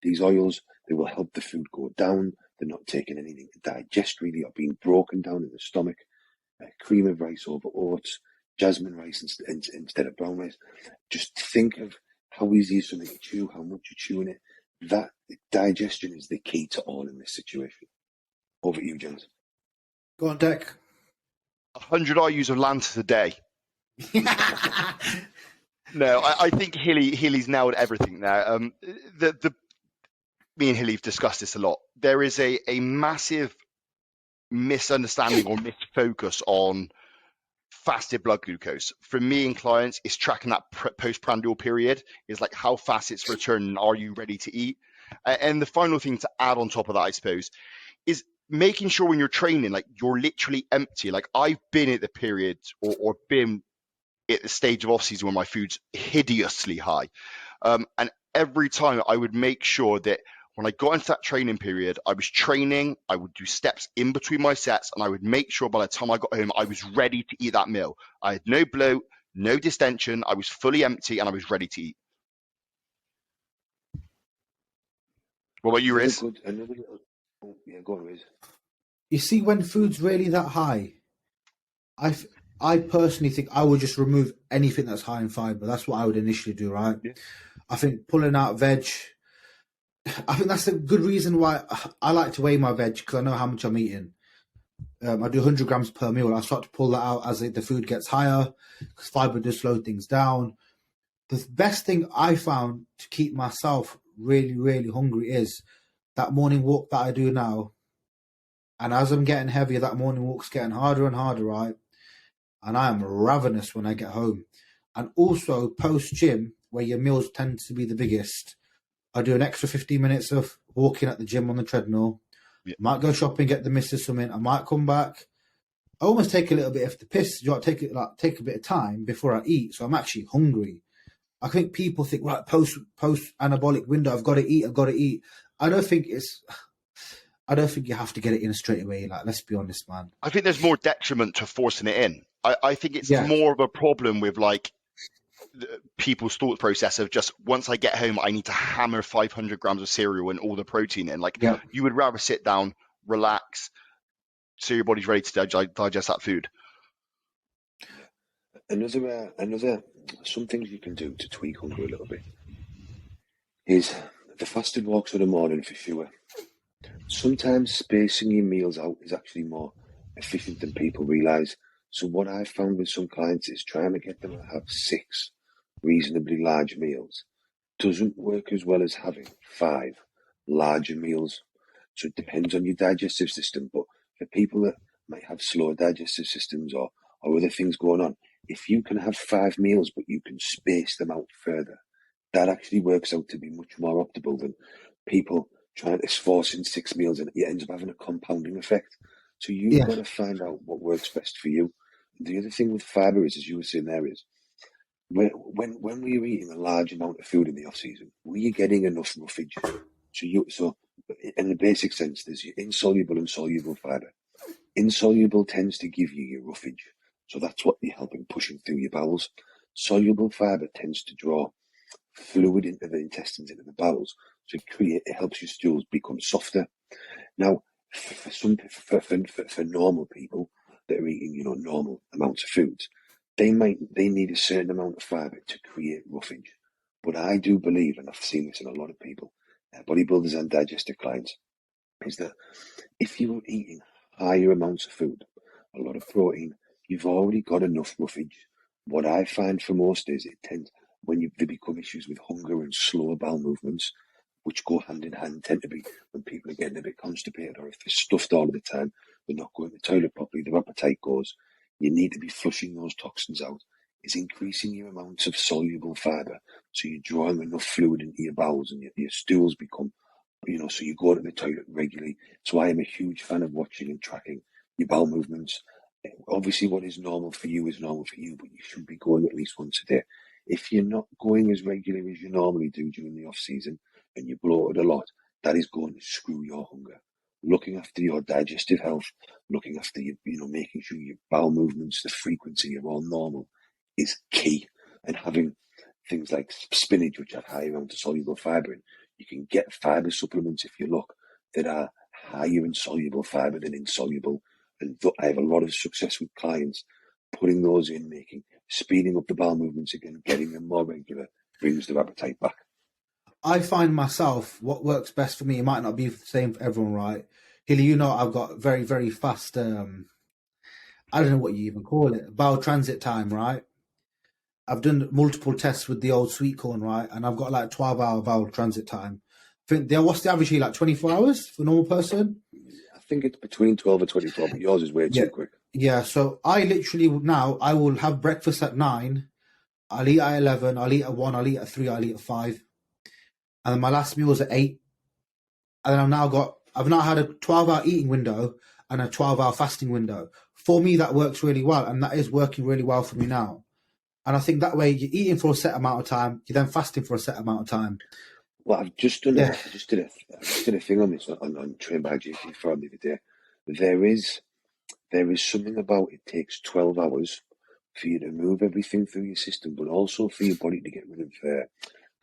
These oils, they will help the food go down. They're not taking anything to digest really, or being broken down in the stomach. Cream of rice over oats, jasmine rice instead of brown rice. Just think of how easy it is something to chew, how much you're chewing it. That digestion is the key to all in this situation. Over to you, James. Go on, Dec. 100 IUs of Lantus a day. No, I think Hilly's nailed everything there. Me and Hilly have discussed this a lot. There is a massive misunderstanding or misfocus on fasted blood glucose. For me and clients, it's tracking that postprandial period. Is like how fast it's returning. Are you ready to eat? And the final thing to add on top of that, I suppose, is making sure when you're training, like you're literally empty. Like I've been at the period or been at the stage of off season where my food's hideously high. And every time I would make sure that when I got into that training period, I was training, I would do steps in between my sets, and I would make sure by the time I got home, I was ready to eat that meal. I had no bloat, no distension, I was fully empty, and I was ready to eat. What about you, Riz? Go on, Riz. You see, when food's really that high, I personally think I would just remove anything that's high in fibre. That's what I would initially do, right? Yeah. I think pulling out veg, I think that's a good reason why I like to weigh my veg, because I know how much I'm eating. I do 100 grams per meal. I start to pull that out as the food gets higher, because fibre does slow things down. The best thing I found to keep myself really, really hungry is that morning walk that I do now. And as I'm getting heavier, that morning walk's getting harder and harder, right? And I am ravenous when I get home. And also post-gym, where your meals tend to be the biggest, I do an extra 15 minutes of walking at the gym on the treadmill. Yeah. Might go shopping, get the missus something. I might come back. I almost take a little bit of the piss. Take a bit of time before I eat, so I'm actually hungry. I think people think, right, post anabolic window, I've got to eat. I don't think you have to get it in straight away. Like, let's be honest, man. I think there's more detriment to forcing it in. I think it's more of a problem with like people's thought process of just, once I get home, I need to hammer 500 grams of cereal and all the protein in. Like, you would rather sit down, relax, so your body's ready to digest that food. Some things you can do to tweak hunger a little bit is the fasted walks of the morning, for sure. Sometimes spacing your meals out is actually more efficient than people realise. So what I've found with some clients is trying to get them to have 6 reasonably large meals doesn't work as well as having 5 larger meals. So it depends on your digestive system. But for people that might have slower digestive systems or other things going on, if you can have 5 meals but you can space them out further, that actually works out to be much more optimal than people trying to force in 6 meals, and it ends up having a compounding effect. So you've Yeah, got to find out what works best for you. The other thing with fibre is, as you were saying there, is when we were eating a large amount of food in the off season, were you getting enough roughage? So in the basic sense, there's your insoluble and soluble fibre. Insoluble tends to give you your roughage, so that's what you're helping pushing through your bowels. Soluble fibre tends to draw fluid into the intestines, into the bowels, so it helps your stools become softer. Now, for normal people that are eating, normal amounts of foods, they need a certain amount of fibre to create roughage. But I do believe, and I've seen this in a lot of people, bodybuilders and digestive clients, is that if you're eating higher amounts of food, a lot of protein, you've already got enough roughage. What I find for most is when they become issues with hunger and slower bowel movements, which go hand in hand, tend to be when people are getting a bit constipated, or if they're stuffed all of the time, they're not going to the toilet properly, their appetite goes. You need to be flushing those toxins out. Is increasing your amounts of soluble fibre, so you're drawing enough fluid into your bowels, and your stools become, so you go to the toilet regularly. So I am a huge fan of watching and tracking your bowel movements. Obviously, what is normal for you is normal for you, but you should be going at least once a day. If you're not going as regularly as you normally do during the off season, and you're bloated a lot, that is going to screw your hunger. Looking after your digestive health, looking after your, making sure your bowel movements, the frequency are all normal, is key. And having things like spinach, which have high amounts of soluble fibre in, you can get fibre supplements, if you look, that are higher in soluble fibre than insoluble. And I have a lot of success with clients putting those in, speeding up the bowel movements again, getting them more regular, brings their appetite back. I find myself what works best for me. It might not be the same for everyone, right? Hilly, I've got very, very fast. I don't know what you even call it, bowel transit time, right? I've done multiple tests with the old sweet corn, right? And I've got like 12-hour bowel transit time. What's the average here? Like 24 hours for a normal person? I think it's between 12 and 24, but yours is way too quick. Yeah, so I literally now, I will have breakfast at 9, I'll eat at 11, I'll eat at 1, I'll eat at 3, I'll eat at 5. And then my last meal was at 8. And then I've now had a 12-hour eating window and a 12-hour fasting window. For me, that works really well, and that is working really well for me now. And I think that way you're eating for a set amount of time, you're then fasting for a set amount of time. Well, I just did a thing on this on Train by GP Farm the other day. There is something about it takes 12 hours for you to move everything through your system, but also for your body to get rid of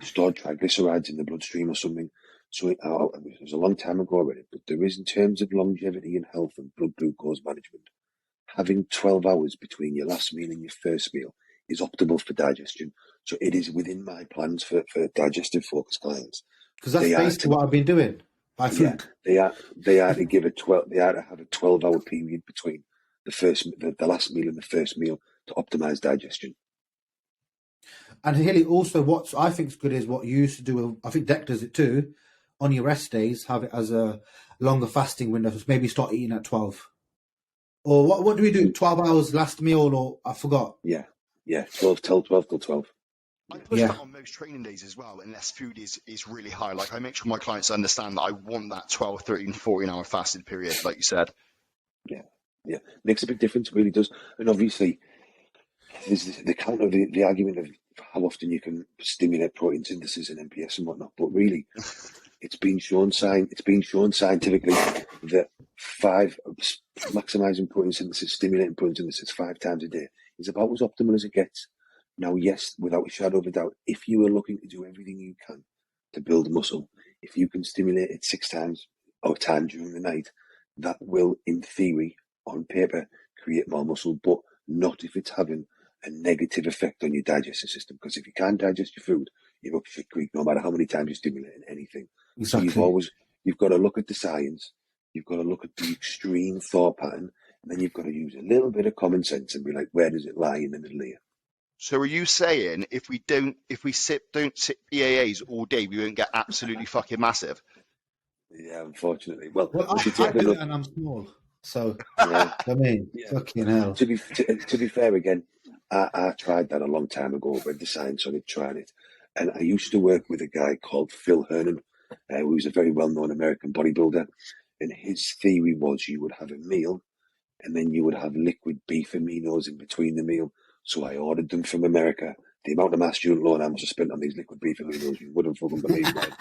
stored triglycerides in the bloodstream or something. So it was a long time ago already, but there is, in terms of longevity and health and blood glucose management, having 12 hours between your last meal and your first meal is optimal for digestion. So it is within my plans for digestive focused clients. Because that's basically what I've been doing by food. Yeah, they are to give they are to have a 12-hour period between the last meal and the first meal to optimize digestion. And Hilly, also what I think is good is what you used to do. I think Dec does it too. On your rest days, have it as a longer fasting window. So maybe start eating at 12. Or what do we do? 12 hours last meal, or I forgot. Yeah, 12 till 12. I push that on most training days as well, unless food is really high. Like, I make sure my clients understand that I want that 12, 13, 14-hour fasted period, like you said. Yeah. Makes a big difference, it really does. And obviously, there's the argument of how often you can stimulate protein synthesis and MPS and whatnot. But really, it's been shown scientifically that maximizing protein synthesis, stimulating protein synthesis 5 times a day is about as optimal as it gets. Now, yes, without a shadow of a doubt, if you are looking to do everything you can to build muscle, if you can stimulate it 6 times or time during the night, that will, in theory, on paper, create more muscle, but not if it's having a negative effect on your digestive system. Because if you can't digest your food, you're up shit creek, no matter how many times you're stimulating anything. Exactly. So you've got to look at the science, you've got to look at the extreme thought pattern, And then you've got to use a little bit of common sense and be like, where does it lie in the middle here? So are you saying if we don't sip EAAs all day, we won't get absolutely fucking massive? Yeah, unfortunately. Well, Well, if you I take a do look, it and I'm small, so yeah, I mean, yeah. fucking hell. To be fair, again, I tried that a long time ago. Read the science on it, tried it, and I used to work with a guy called Phil Hernan, who was a very well-known American bodybuilder, and his theory was you would have a meal, and then you would have liquid beef aminos in between the meal. So I ordered them from America. The amount of my student loan I must have spent on these liquid beef aminos, you wouldn't fucking believe, right?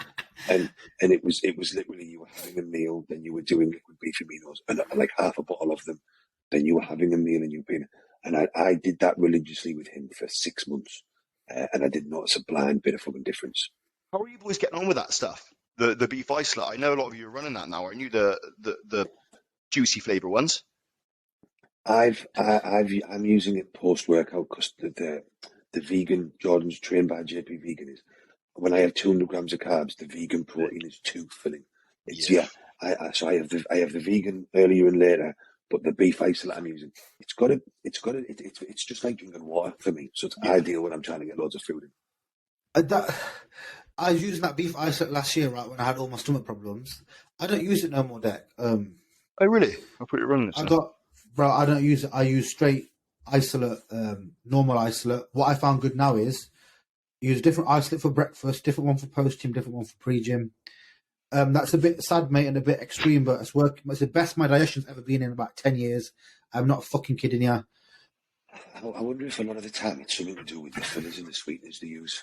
And it was literally you were having a meal, then you were doing liquid beef aminos, and like half a bottle of them. Then you were having a meal and you were paying. And I did that religiously with him for 6 months, and I did notice a blind bit of fucking difference. How are you boys getting on with that stuff? The beef isolate. I know a lot of you are running that now. Aren't you? The juicy flavour ones. I'm using it post workout because the vegan Jordan's trained by JP Vegan is when I have 200 grams of carbs, the vegan protein is too filling. It's so I have the vegan earlier and later, but the beef isolate I'm using, it's just like drinking water for me. So it's ideal when I'm trying to get loads of food in. I was using that beef isolate last year, right, when I had all my stomach problems. I don't use it no more, Dec. Oh, really? I put it running this. I don't use it. I use straight isolate, normal isolate. What I found good now is use different isolate for breakfast, different one for post-gym, different one for pre-gym. That's a bit sad, mate, and a bit extreme, but it's working. It's the best my digestion's ever been in about 10 years. I'm not fucking kidding you. I wonder if a lot of the time it's something to do with the fillers and the sweeteners they use.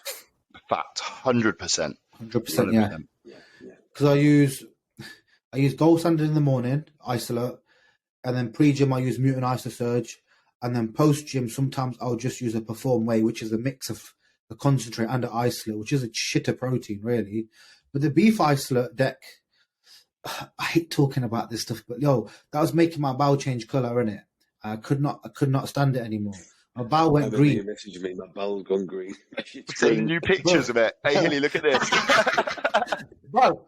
Fact, 100%. 100%, yeah. Because I use gold standard in the morning, isolate, and then pre-gym I use mutant isosurge, and then post-gym sometimes I'll just use a perform whey, which is a mix of the concentrate and the isolate, which is a shitter protein, really. But the beef isolate, Dec, I hate talking about this stuff, but that was making my bowel change colour, innit? I could not stand it anymore. My bowel went green. You messaged me, my bowel's gone green. Sending you pictures of it. Hey, Hilly, look at this. Bro,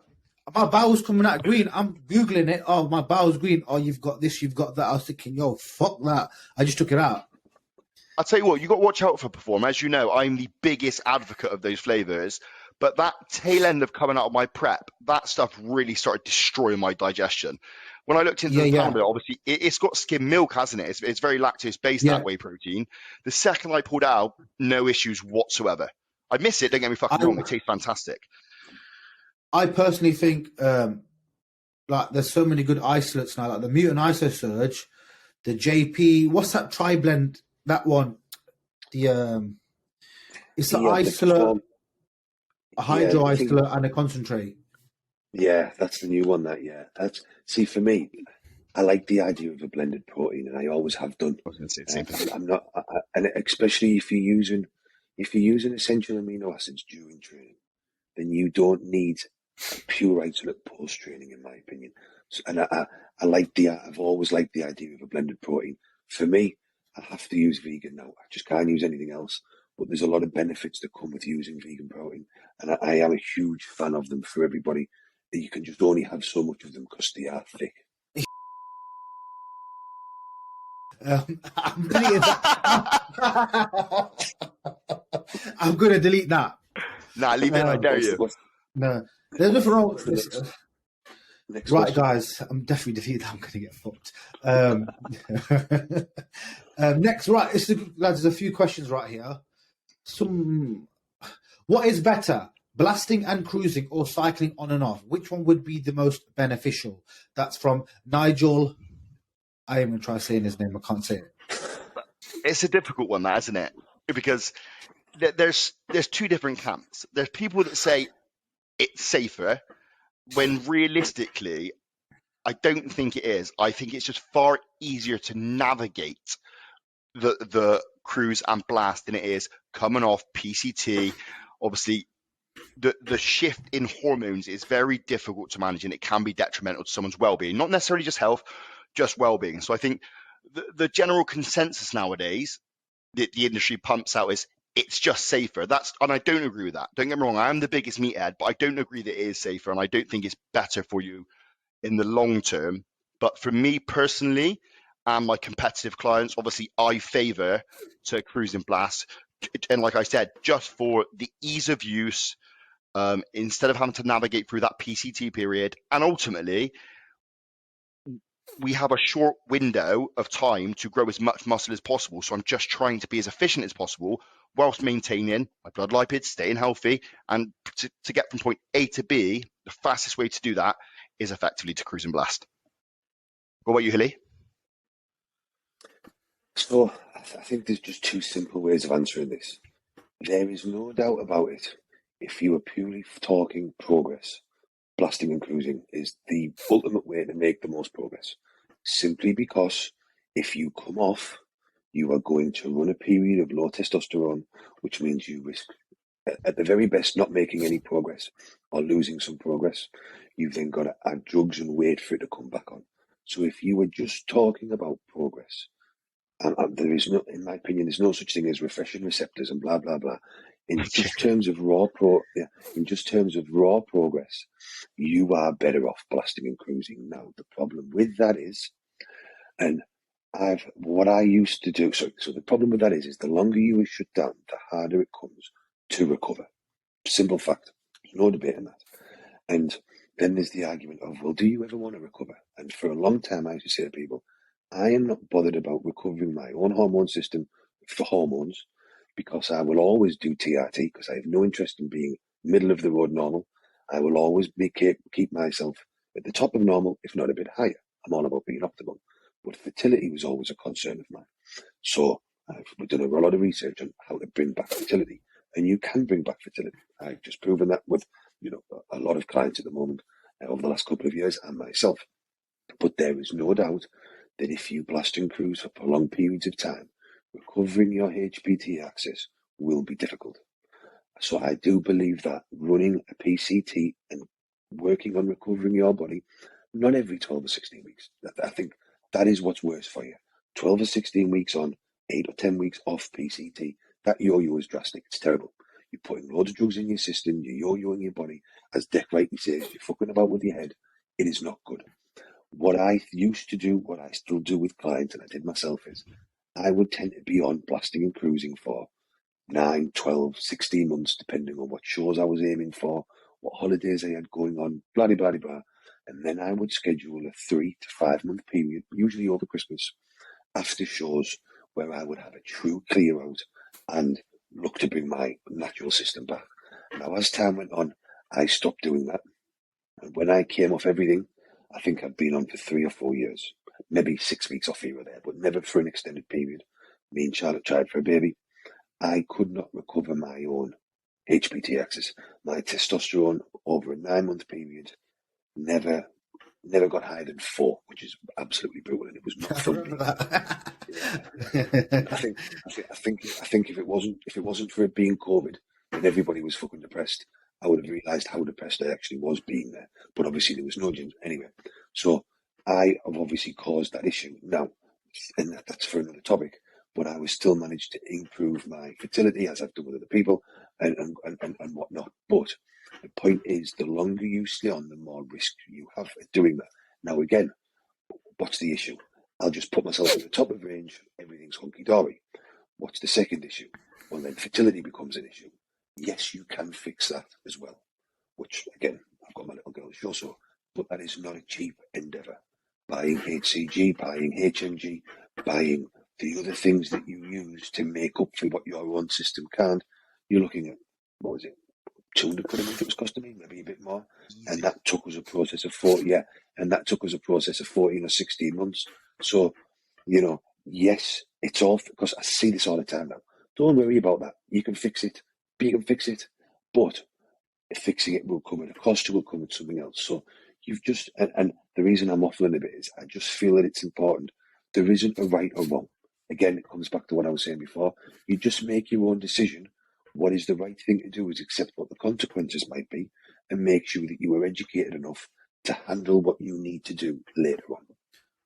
my bowel's coming out green. I'm Googling it. Oh, my bowel's green. Oh, you've got this, you've got that. I was thinking, fuck that. I just took it out. I'll tell you what, you got to watch out for perform. As you know, I'm the biggest advocate of those flavours. But that tail end of coming out of my prep, that stuff really started destroying my digestion. When I looked into the pan of it, obviously, it's got skim milk, hasn't it? It's very lactose-based, that whey protein. The second I pulled out, no issues whatsoever. I miss it, don't get me fucking wrong. It tastes fantastic. I personally think, there's so many good isolates now, like the Mutant Isosurge, the JP, what's that tri-blend, that one? It's the isolate, a hydro isolate and a concentrate. Yeah, that's the new one. See, for me, I like the idea of a blended protein, and I always have done. I was going to say the same thing. I'm not, and especially if you're using essential amino acids during training, then you don't need a pure isolate post training, in my opinion. And I've always liked the idea of a blended protein. For me, I have to use vegan now. I just can't use anything else. But there's a lot of benefits that come with using vegan protein, and I am a huge fan of them for everybody. You can just only have so much of them because they are thick. I'm deleting that. I'm going to delete that. Nah, leave it. I dare you. No, there's nothing wrong with this. Next right, question. guys, I'm definitely deleting that. I'm going to get fucked. Next, right, lads, there's a few questions right here. What is better, blasting and cruising or cycling on and off? Which one would be the most beneficial? That's from Nigel. I am going to try saying his name. I can't say it. It's a difficult one, that, isn't it? Because there's two different camps. There's people that say it's safer, when realistically, I don't think it is. I think it's just far easier to navigate the cruise and blast than it is coming off PCT. Obviously, the shift in hormones is very difficult to manage, and it can be detrimental to someone's well-being, not necessarily just health, just well-being. So I think the general consensus nowadays that the industry pumps out is it's just safer. And I don't agree with that. Don't get me wrong, I am the biggest meathead, but I don't agree that it is safer, and I don't think it's better for you in the long term. But for me personally, and my competitive clients, obviously I favour to cruise and blast. And like I said, just for the ease of use, instead of having to navigate through that PCT period, and ultimately we have a short window of time to grow as much muscle as possible. So I'm just trying to be as efficient as possible whilst maintaining my blood lipids, staying healthy, and to get from point A to B, the fastest way to do that is effectively to cruise and blast. What about you, Hilly? So I think there's just two simple ways of answering this. There is no doubt about it. If you are purely talking progress, blasting and cruising is the ultimate way to make the most progress. Simply because if you come off, you are going to run a period of low testosterone, which means you risk, at the very best, not making any progress or losing some progress. You've then got to add drugs and wait for it to come back on. So if you were just talking about progress, and there is no, in my opinion, there's no such thing as refreshing receptors and blah blah blah. In just terms of raw progress, you are better off blasting and cruising. Now the problem with that is, and what I used to do. So the problem with that is the longer you are shut down, the harder it comes to recover. Simple fact. There's no debate on that. And then there's the argument of, well, do you ever want to recover? And for a long time, I used to say to people, I am not bothered about recovering my own hormone system for hormones, because I will always do TRT, because I have no interest in being middle of the road normal. I will always keep myself at the top of normal, if not a bit higher. I'm all about being optimal. But fertility was always a concern of mine. So we've done a lot of research on how to bring back fertility. And you can bring back fertility. I've just proven that with a lot of clients at the moment over the last couple of years, and myself. But there is no doubt that if you blast and cruise for prolonged periods of time, recovering your HPT axis will be difficult. So I do believe that running a PCT and working on recovering your body, not every 12 or 16 weeks. I think that is what's worse for you. 12 or 16 weeks on, 8 or 10 weeks off PCT. That yo-yo is drastic. It's terrible. You're putting loads of drugs in your system. You're yo-yoing your body. As Dec White says, you're fucking about with your head. It is not good. What I used to do, what I still do with clients, and I did myself, is I would tend to be on blasting and cruising for 9, 12, 16 months, depending on what shows I was aiming for, what holidays I had going on, blah, blah, blah, blah. And then I would schedule a 3 to 5 month period, usually over Christmas, after shows, where I would have a true clear out and look to bring my natural system back. Now, as time went on, I stopped doing that. And when I came off everything, I think I'd been on for 3 or 4 years, maybe 6 weeks off here or there, but never for an extended period. Me and Charlotte tried for a baby. I could not recover my own HPT axis. My testosterone over a 9-month period never got higher than 4, which is absolutely brutal, and it was not fun. I think if it wasn't for it being COVID and everybody was fucking depressed, I would have realised how depressed I actually was being there. But obviously there was no gyms anyway. So I have obviously caused that issue now, and that's for another topic. But I was still managed to improve my fertility, as I've done with other people, and whatnot. But the point is, the longer you stay on, the more risk you have at doing that. Now, again, what's the issue? I'll just put myself at the top of range, everything's hunky-dory. What's the second issue? Well, then fertility becomes an issue. Yes, you can fix that as well, which, again, I've got my little girl to show so, but that is not a cheap endeavour. Buying HCG, buying HMG, buying the other things that you use to make up for what your own system can't, you're looking at, what was it, 200 quid a month it was costing me, maybe a bit more. And that took us a process of 14 or 16 months. So, yes, it's all, because I see this all the time now. Don't worry about that. You can fix it. But fixing it will come at a cost, it will come at something else. So you've just, and the reason I'm waffling a bit is I just feel that it's important. There isn't a right or wrong. Again, it comes back to what I was saying before. You just make your own decision. What is the right thing to do is accept what the consequences might be and make sure that you are educated enough to handle what you need to do later on.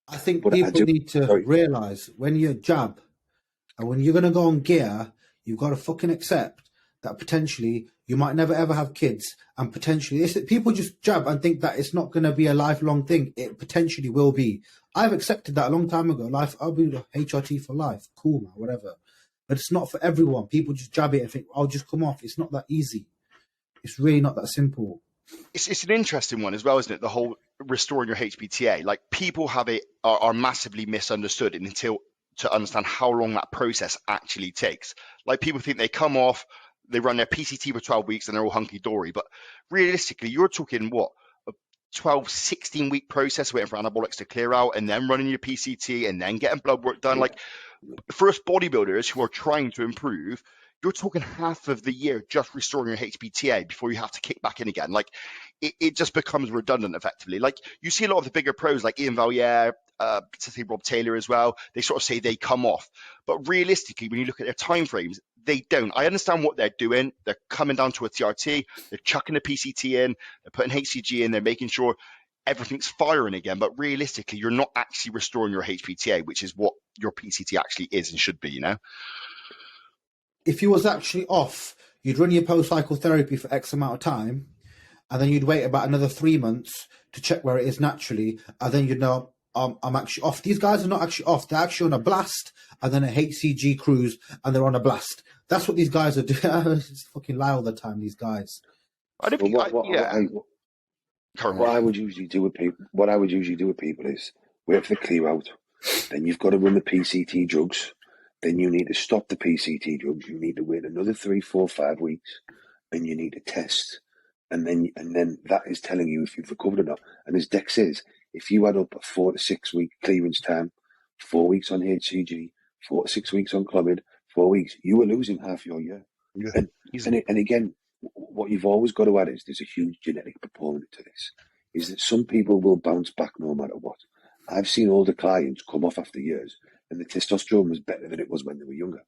I think people need to realise when you jab and when you're going to go on gear, you've got to fucking accept that potentially you might never ever have kids, and potentially people just jab and think that it's not going to be a lifelong thing. It potentially will be. I've accepted that a long time ago. I'll be the HRT for life. Cool, man, whatever. But it's not for everyone. People just jab it and think, I'll just come off. It's not that easy. It's really not that simple. It's an interesting one as well, isn't it? The whole restoring your HPTA. Like, people are massively misunderstood until to understand how long that process actually takes. Like, people think they come off, they run their PCT for 12 weeks and they're all hunky-dory. But realistically, you're talking, what, a 12, 16-week process waiting for anabolics to clear out and then running your PCT and then getting blood work done. Like, for us bodybuilders who are trying to improve, you're talking half of the year just restoring your HPTA before you have to kick back in again. Like, it just becomes redundant effectively. Like, you see a lot of the bigger pros like Ian Valliere, say Rob Taylor as well, they sort of say they come off. But realistically, when you look at their timeframes, they don't. I understand what they're doing. They're coming down to a TRT, they're chucking the PCT in, they're putting HCG in, they're making sure everything's firing again. But realistically, you're not actually restoring your HPTA, which is what your PCT actually is and should be, you know? If you was actually off, you'd run your post-cycle therapy for X amount of time, and then you'd wait about another 3 months to check where it is naturally, and then you'd know, I'm actually off. These guys are not actually off. They're actually on a blast, and then a HCG cruise, and they're on a blast. That's what these guys are doing. Just fucking lie all the time, these guys. What I would usually do with people is wait for the clear out. Then you've got to run the PCT drugs. Then you need to stop the PCT drugs. You need to wait another 3, 4, 5 weeks, and you need to test. And then that is telling you if you've recovered or not. And as Dec says, if you add up a 4 to 6 week clearance time, 4 weeks on HCG, 4 to 6 weeks on Clomid, 4 weeks, you are losing half your year. Yeah. And again, what you've always got to add is there's a huge genetic component to this, is that some people will bounce back no matter what. I've seen older clients come off after years, and the testosterone was better than it was when they were younger.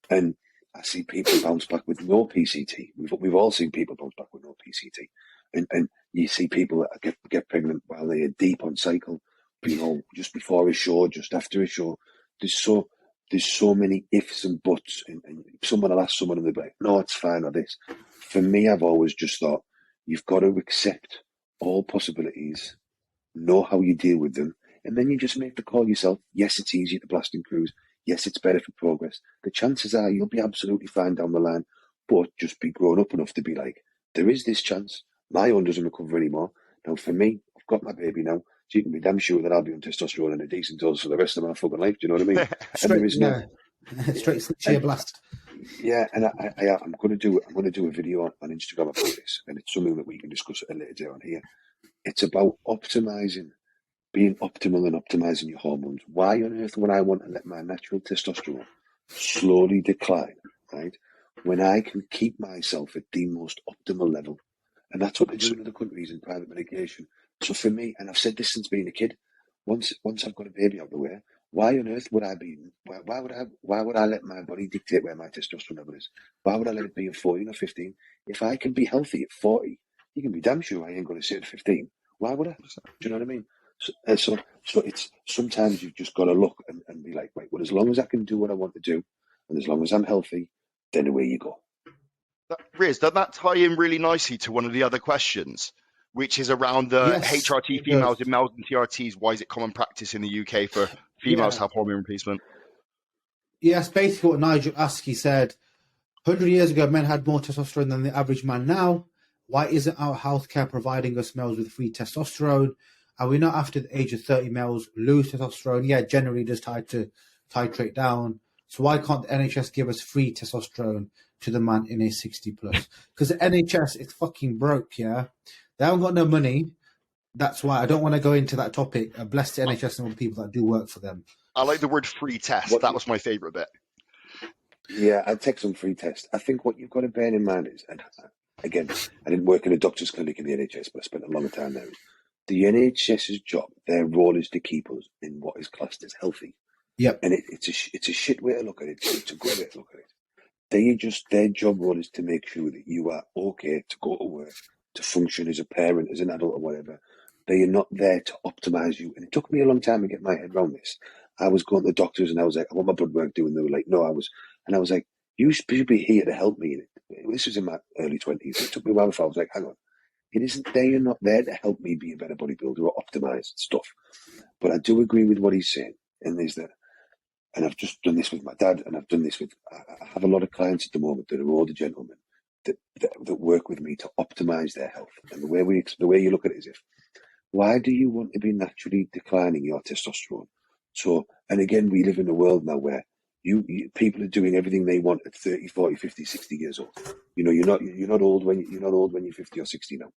And I see people bounce back with no PCT. We've all seen people bounce back with no PCT. And you see people that get pregnant while they are deep on cycle, just before a show, just after a show. There's so many ifs and buts, and someone will ask someone and they'll be like, no, it's fine, or this. For me, I've always just thought, you've got to accept all possibilities, know how you deal with them, and then you just make the call yourself. Yes, it's easier to blast and cruise. Yes, it's better for progress. The chances are you'll be absolutely fine down the line, but just be grown up enough to be like, there is this chance. My own doesn't recover anymore. Now, for me, I've got my baby now, so you can be damn sure that I'll be on testosterone and a decent dose for the rest of my fucking life. Do you know what I mean? And there is straight sheer blast. Yeah, and I'm going to do a video on Instagram about this, and it's something that we can discuss at a later date on here. It's about being optimal and optimizing your hormones. Why on earth would I want to let my natural testosterone slowly decline, right, when I can keep myself at the most optimal level? And that's what they do in other countries in private medication. So for me, and I've said this since being a kid, once I've got a baby out of the way, why on earth would I let my body dictate where my testosterone level is? Why would I let it be at 14 or 15? If I can be healthy at 40, you can be damn sure I ain't going to sit at 15. Why would I? Do you know what I mean? So it's sometimes you've just got to look and be like, wait, well, as long as I can do what I want to do, and as long as I'm healthy, then away you go. Riz, does that tie in really nicely to one of the other questions, which is around the HRT females in males and TRTs? Why is it common practice in the UK for females to have hormone replacement? Yes, basically what Nigel asked, he said, 100 years ago, men had more testosterone than the average man now. Why isn't our healthcare providing us males with free testosterone? Are we not after the age of 30 males lose testosterone? Yeah, generally just tied to titrate down. So why can't the NHS give us free testosterone to the man in age 60 plus? Because the NHS is fucking broke, yeah? They haven't got no money. That's why I don't want to go into that topic. Bless the NHS and all the people that do work for them. I like the word free test. That was my favourite bit. Yeah, I'd take some free test. I think what you've got to bear in mind is, and again, I didn't work in a doctor's clinic in the NHS, but I spent a long time there. The NHS's job, their role is to keep us in what is classed as healthy. Yep. And it's a shit way to look at it. It's a good way to look at it. Their job role is to make sure that you are okay to go to work, to function as a parent, as an adult or whatever. They are not there to optimize you. And it took me a long time to get my head around this. I was going to the doctors and I was like, I want my blood work doing. They were like, no, and I was like, you should be here to help me. This was in my early 20s. It took me a while before I was like, hang on. It isn't, they are not there to help me be a better bodybuilder or optimize stuff. But I do agree with what he's saying, and there's that. And I've just done this with my dad, and I've done this with. I have a lot of clients at the moment that are older gentlemen that work with me to optimize their health. And the way you look at it is, why do you want to be naturally declining your testosterone? So, and again, we live in a world now where people are doing everything they want at 30, 40, 50, 60 years old. You know, you're not old when you're 50 or 60 now.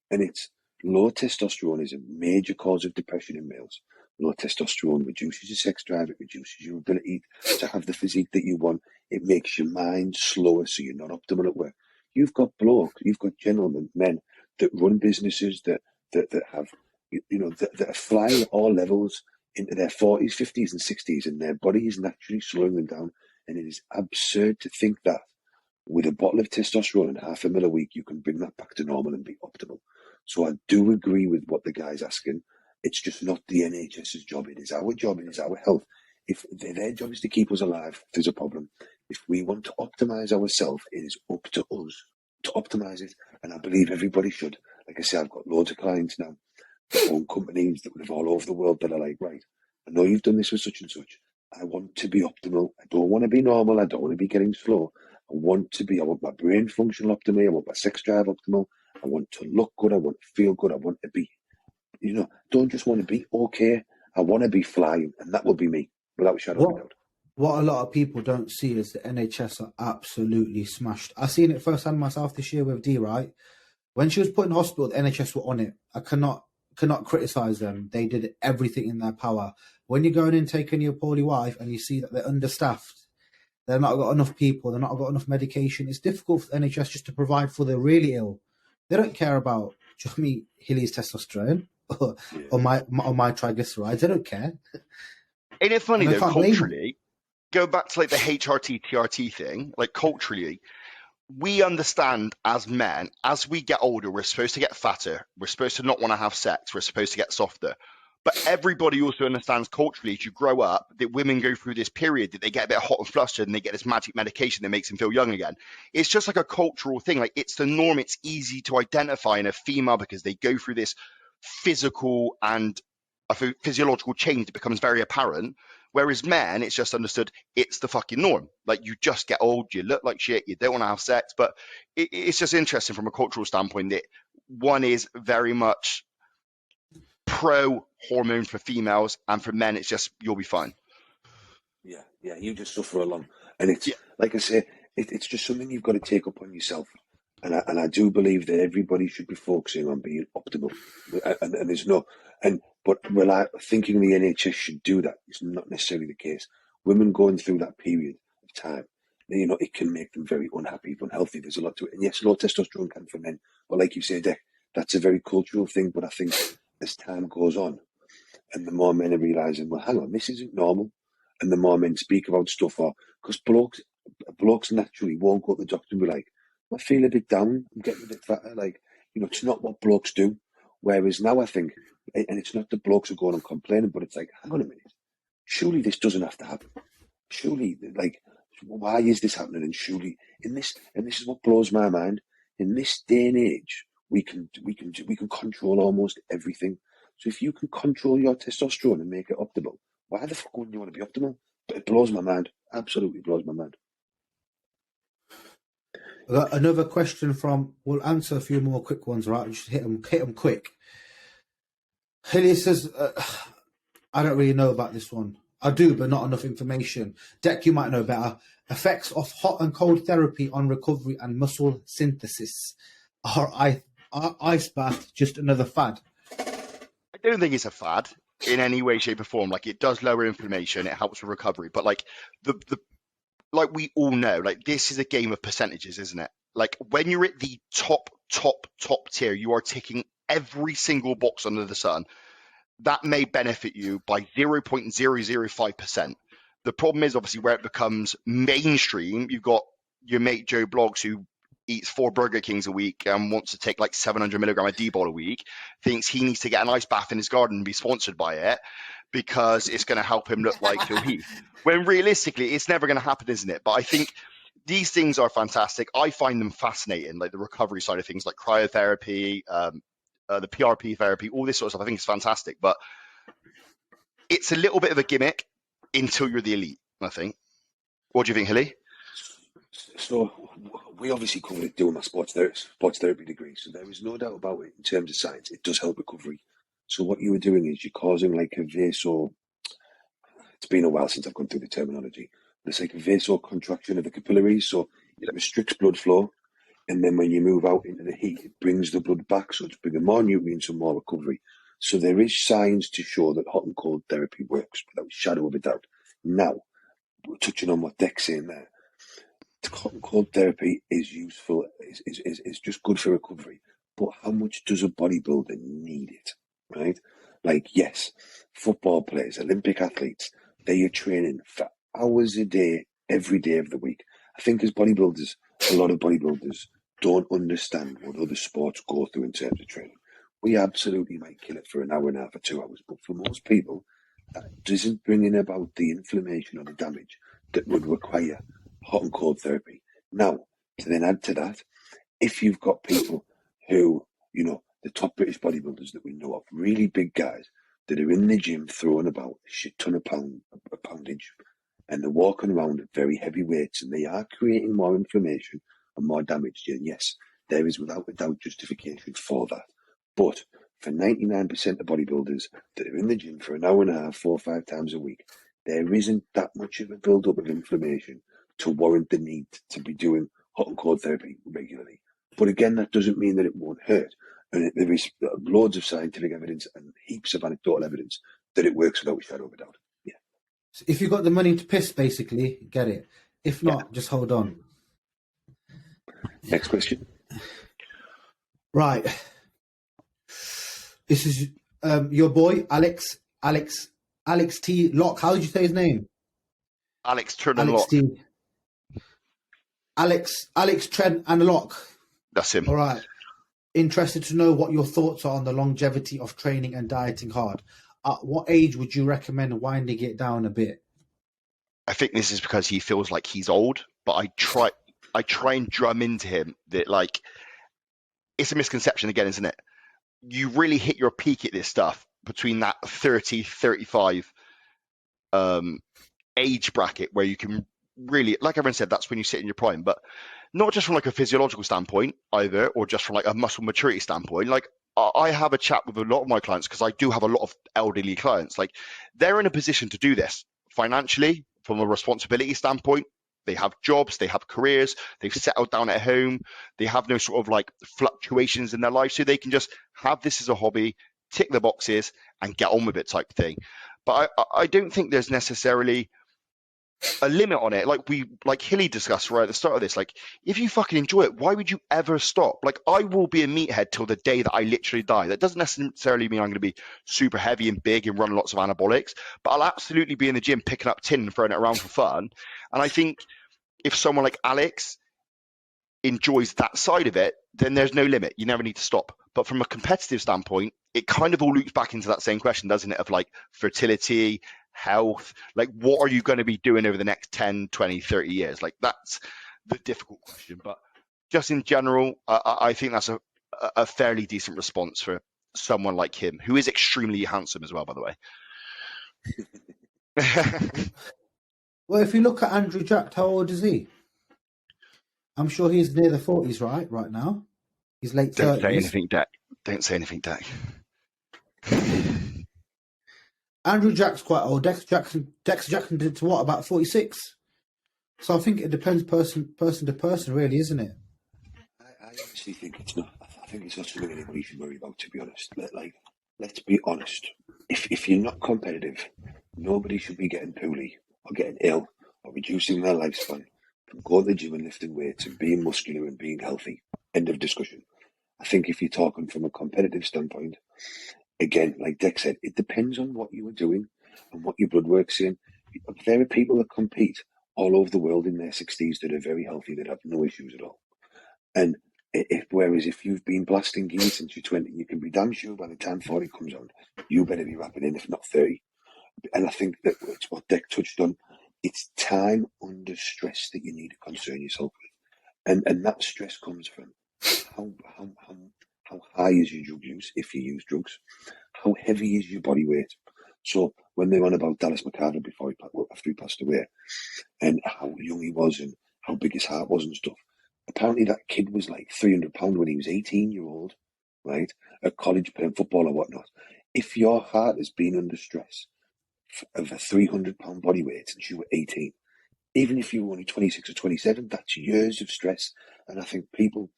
And it's low testosterone is a major cause of depression in males. Low testosterone reduces your sex drive, it reduces your ability to have the physique that you want. It makes your mind slower, so you're not optimal at work. You've got gentlemen, men that run businesses that have, that are flying at all levels into their 40s, 50s, and 60s, and their body is naturally slowing them down. And it is absurd to think that with a bottle of testosterone and half a mil a week, you can bring that back to normal and be optimal. So I do agree with what the guy's asking. It's just not the NHS's job. It is our job. It is our health. If their job is to keep us alive, there's a problem. If we want to optimize ourselves, it is up to us to optimize it. And I believe everybody should. Like I say, I've got loads of clients now that own companies that live all over the world that are like, right, I know you've done this with such and such. I want to be optimal. I don't want to be normal. I don't want to be getting slow. I want my brain functional optimally. I want my sex drive optimal. I want to look good. I want to feel good. I want to be, don't just want to be okay. I want to be flying, and that will be me, without a shadow of a doubt. What a lot of people don't see is the NHS are absolutely smashed. I seen it firsthand myself this year with Dee, right? When she was put in hospital, the NHS were on it. I cannot criticize them. They did everything in their power. When you're going in taking your poorly wife and you see that they're understaffed, they've not got enough people, they've not got enough medication, it's difficult for the NHS just to provide for the really ill. They don't care about Hilly's testosterone or my triglycerides. They don't care. Ain't it funny though, culturally, go back to like the HRT, TRT thing, like culturally, we understand as men, as we get older, we're supposed to get fatter. We're supposed to not want to have sex. We're supposed to get softer. But everybody also understands culturally, as you grow up, that women go through this period that they get a bit hot and flustered and they get this magic medication that makes them feel young again. It's just like a cultural thing. Like, it's the norm. It's easy to identify in a female because they go through this physical and a physiological change that becomes very apparent. Whereas men, it's just understood it's the fucking norm. Like, you just get old, you look like shit, you don't want to have sex. But it's just interesting from a cultural standpoint that one is very much pro hormone for females, and for men, it's just, you'll be fine. Yeah, you just suffer along. And it's, like I say, it's just something you've got to take upon yourself. And I do believe that everybody should be focusing on being optimal. And there's no, but thinking the NHS should do that is not necessarily the case. Women going through that period of time, it can make them very unhappy, unhealthy. There's a lot to it. And yes, low testosterone can for men. But like you say, Dec, that's a very cultural thing. But I think as time goes on, and the more men are realising, well, hang on, this isn't normal. And the more men speak about stuff, because blokes naturally won't go to the doctor and be like, I feel a bit down, I'm getting a bit fatter. Like, it's not what blokes do. Whereas now I think, and it's not the blokes are going and complaining, but it's like, hang on a minute, surely this doesn't have to happen. Surely, like, why is this happening? And surely, and this is what blows my mind. In this day and age, we can control almost everything. So if you can control your testosterone and make it optimal, why the fuck wouldn't you want to be optimal? But it blows my mind. Absolutely blows my mind. I got another question we'll answer a few more quick ones, right? Just hit them quick. Hilly says, I don't really know about this one. I do, but not enough information. Dec, you might know better. Effects of hot and cold therapy on recovery and muscle synthesis. Are ice bath just another fad? I don't think it's a fad in any way, shape, or form. Like, it does lower inflammation, it helps with recovery, but like like we all know, like, this is a game of percentages, isn't it? Like, when you're at the top tier, you are ticking every single box under the sun. That may benefit you by 0.005%. The problem is, obviously, where it becomes mainstream, you've got your mate Joe Bloggs, who eats 4 Burger Kings a week and wants to take like 700 milligram of D-bol a week, thinks he needs to get an ice bath in his garden and be sponsored by it because it's going to help him look like Phil Heath. When realistically, it's never going to happen, isn't it? But I think these things are fantastic. I find them fascinating, like the recovery side of things, like cryotherapy, the PRP therapy, all this sort of stuff. I think it's fantastic. But it's a little bit of a gimmick until you're the elite, I think. What do you think, Hilly? So we obviously covered it doing my sports therapy degree, so there is no doubt about it in terms of science. It does help recovery. So what you were doing is you're causing like a vaso. It's been a while since I've gone through the terminology, but it's like a vasocontraction of the capillaries. So it restricts blood flow, and then when you move out into the heat, it brings the blood back. So it's bringing more nutrients and more recovery. So there is science to show that hot and cold therapy works without a shadow of a doubt. Now, touching on what Dec's saying there, hot and cold therapy is useful, is just good for recovery. But how much does a bodybuilder need it, right? Like, yes, football players, Olympic athletes, they are training for hours a day, every day of the week. I think as bodybuilders, a lot of bodybuilders don't understand what other sports go through in terms of training. We absolutely might kill it for an hour and a half or 2 hours, but for most people, that doesn't bring in about the inflammation or the damage that would require hot and cold therapy. Now, to then add to that, if you've got people who, you know, the top British bodybuilders that we know of, really big guys that are in the gym throwing about a shit ton of poundage, and they're walking around at very heavy weights, and they are creating more inflammation and more damage. And yes, there is without a doubt justification for that. But for 99% of bodybuilders that are in the gym for an hour and a half, 4 or 5 times a week, there isn't that much of a build-up of inflammation to warrant the need to be doing hot and cold therapy regularly. But again, that doesn't mean that it won't hurt. And there is loads of scientific evidence and heaps of anecdotal evidence that it works without a shadow of a doubt. Yeah. So if you've got the money to piss, basically, get it. If not, just hold on. Next question. Right. This is your boy, Alex T. Locke. How did you say his name? Alex Trent and Alex Locke. T. Alex Trent and Locke. That's him. All right. Interested to know what your thoughts are on the longevity of training and dieting hard. At what age would you recommend winding it down a bit? I think this is because he feels like he's old, but I try and drum into him that, like, it's a misconception again, isn't it? You really hit your peak at this stuff between that 30, 35 age bracket where you can really, like everyone said, that's when you sit in your prime, but not just from like a physiological standpoint either, or just from like a muscle maturity standpoint. Like, I have a chat with a lot of my clients because I do have a lot of elderly clients. Like, they're in a position to do this financially from a responsibility standpoint. They have jobs, they have careers, they've settled down at home, they have no sort of like fluctuations in their life, so they can just have this as a hobby, tick the boxes and get on with it type thing. But I don't think there's necessarily a limit on it. Like Hilly discussed right at the start of this, like, if you fucking enjoy it, why would you ever stop? Like, I will be a meathead till the day that I literally die. That doesn't necessarily mean I'm going to be super heavy and big and run lots of anabolics, but I'll absolutely be in the gym picking up tin and throwing it around for fun. And I think if someone like Alex enjoys that side of it, then there's no limit. You never need to stop. But from a competitive standpoint, it kind of all loops back into that same question, doesn't it? Of like fertility, health, like what are you going to be doing over the next 10, 20, 30 years? Like, that's the difficult question. But just in general, I think that's a fairly decent response for someone like him, who is extremely handsome as well, by the way. Well, if you look at Andrew Jack, how old is he? I'm sure he's near the 40s, right now. He's late 30s. Don't say anything, Dec. Don't say anything, Dec. Andrew Jack's quite old. Dec Jackson did to what, about 46? So I think it depends person to person, really, isn't it? I honestly think it's not. I think it's not something anybody should worry about, to be honest. Let's be honest. If you're not competitive, nobody should be getting poorly or getting ill or reducing their lifespan from going to the gym and lifting weights and being muscular and being healthy. End of discussion. I think if you're talking from a competitive standpoint, again, like Dec said, it depends on what you are doing and what your blood work's in. There are people that compete all over the world in their 60s that are very healthy, that have no issues at all. And whereas if you've been blasting gear since you're 20, you can be damn sure by the time 40 comes on, you better be wrapping in, if not 30. And I think that it's what Dec touched on. It's time under stress that you need to concern yourself with. And that stress comes from how high is your drug use, if you use drugs? How heavy is your body weight? So when they were on about Dallas McCarver after he passed away, and how young he was and how big his heart was and stuff. Apparently that kid was like 300 pounds when he was 18-year-old, right? At college playing football or whatnot. If your heart has been under stress of a 300-pound body weight since you were 18, even if you were only 26 or 27, that's years of stress. And I think people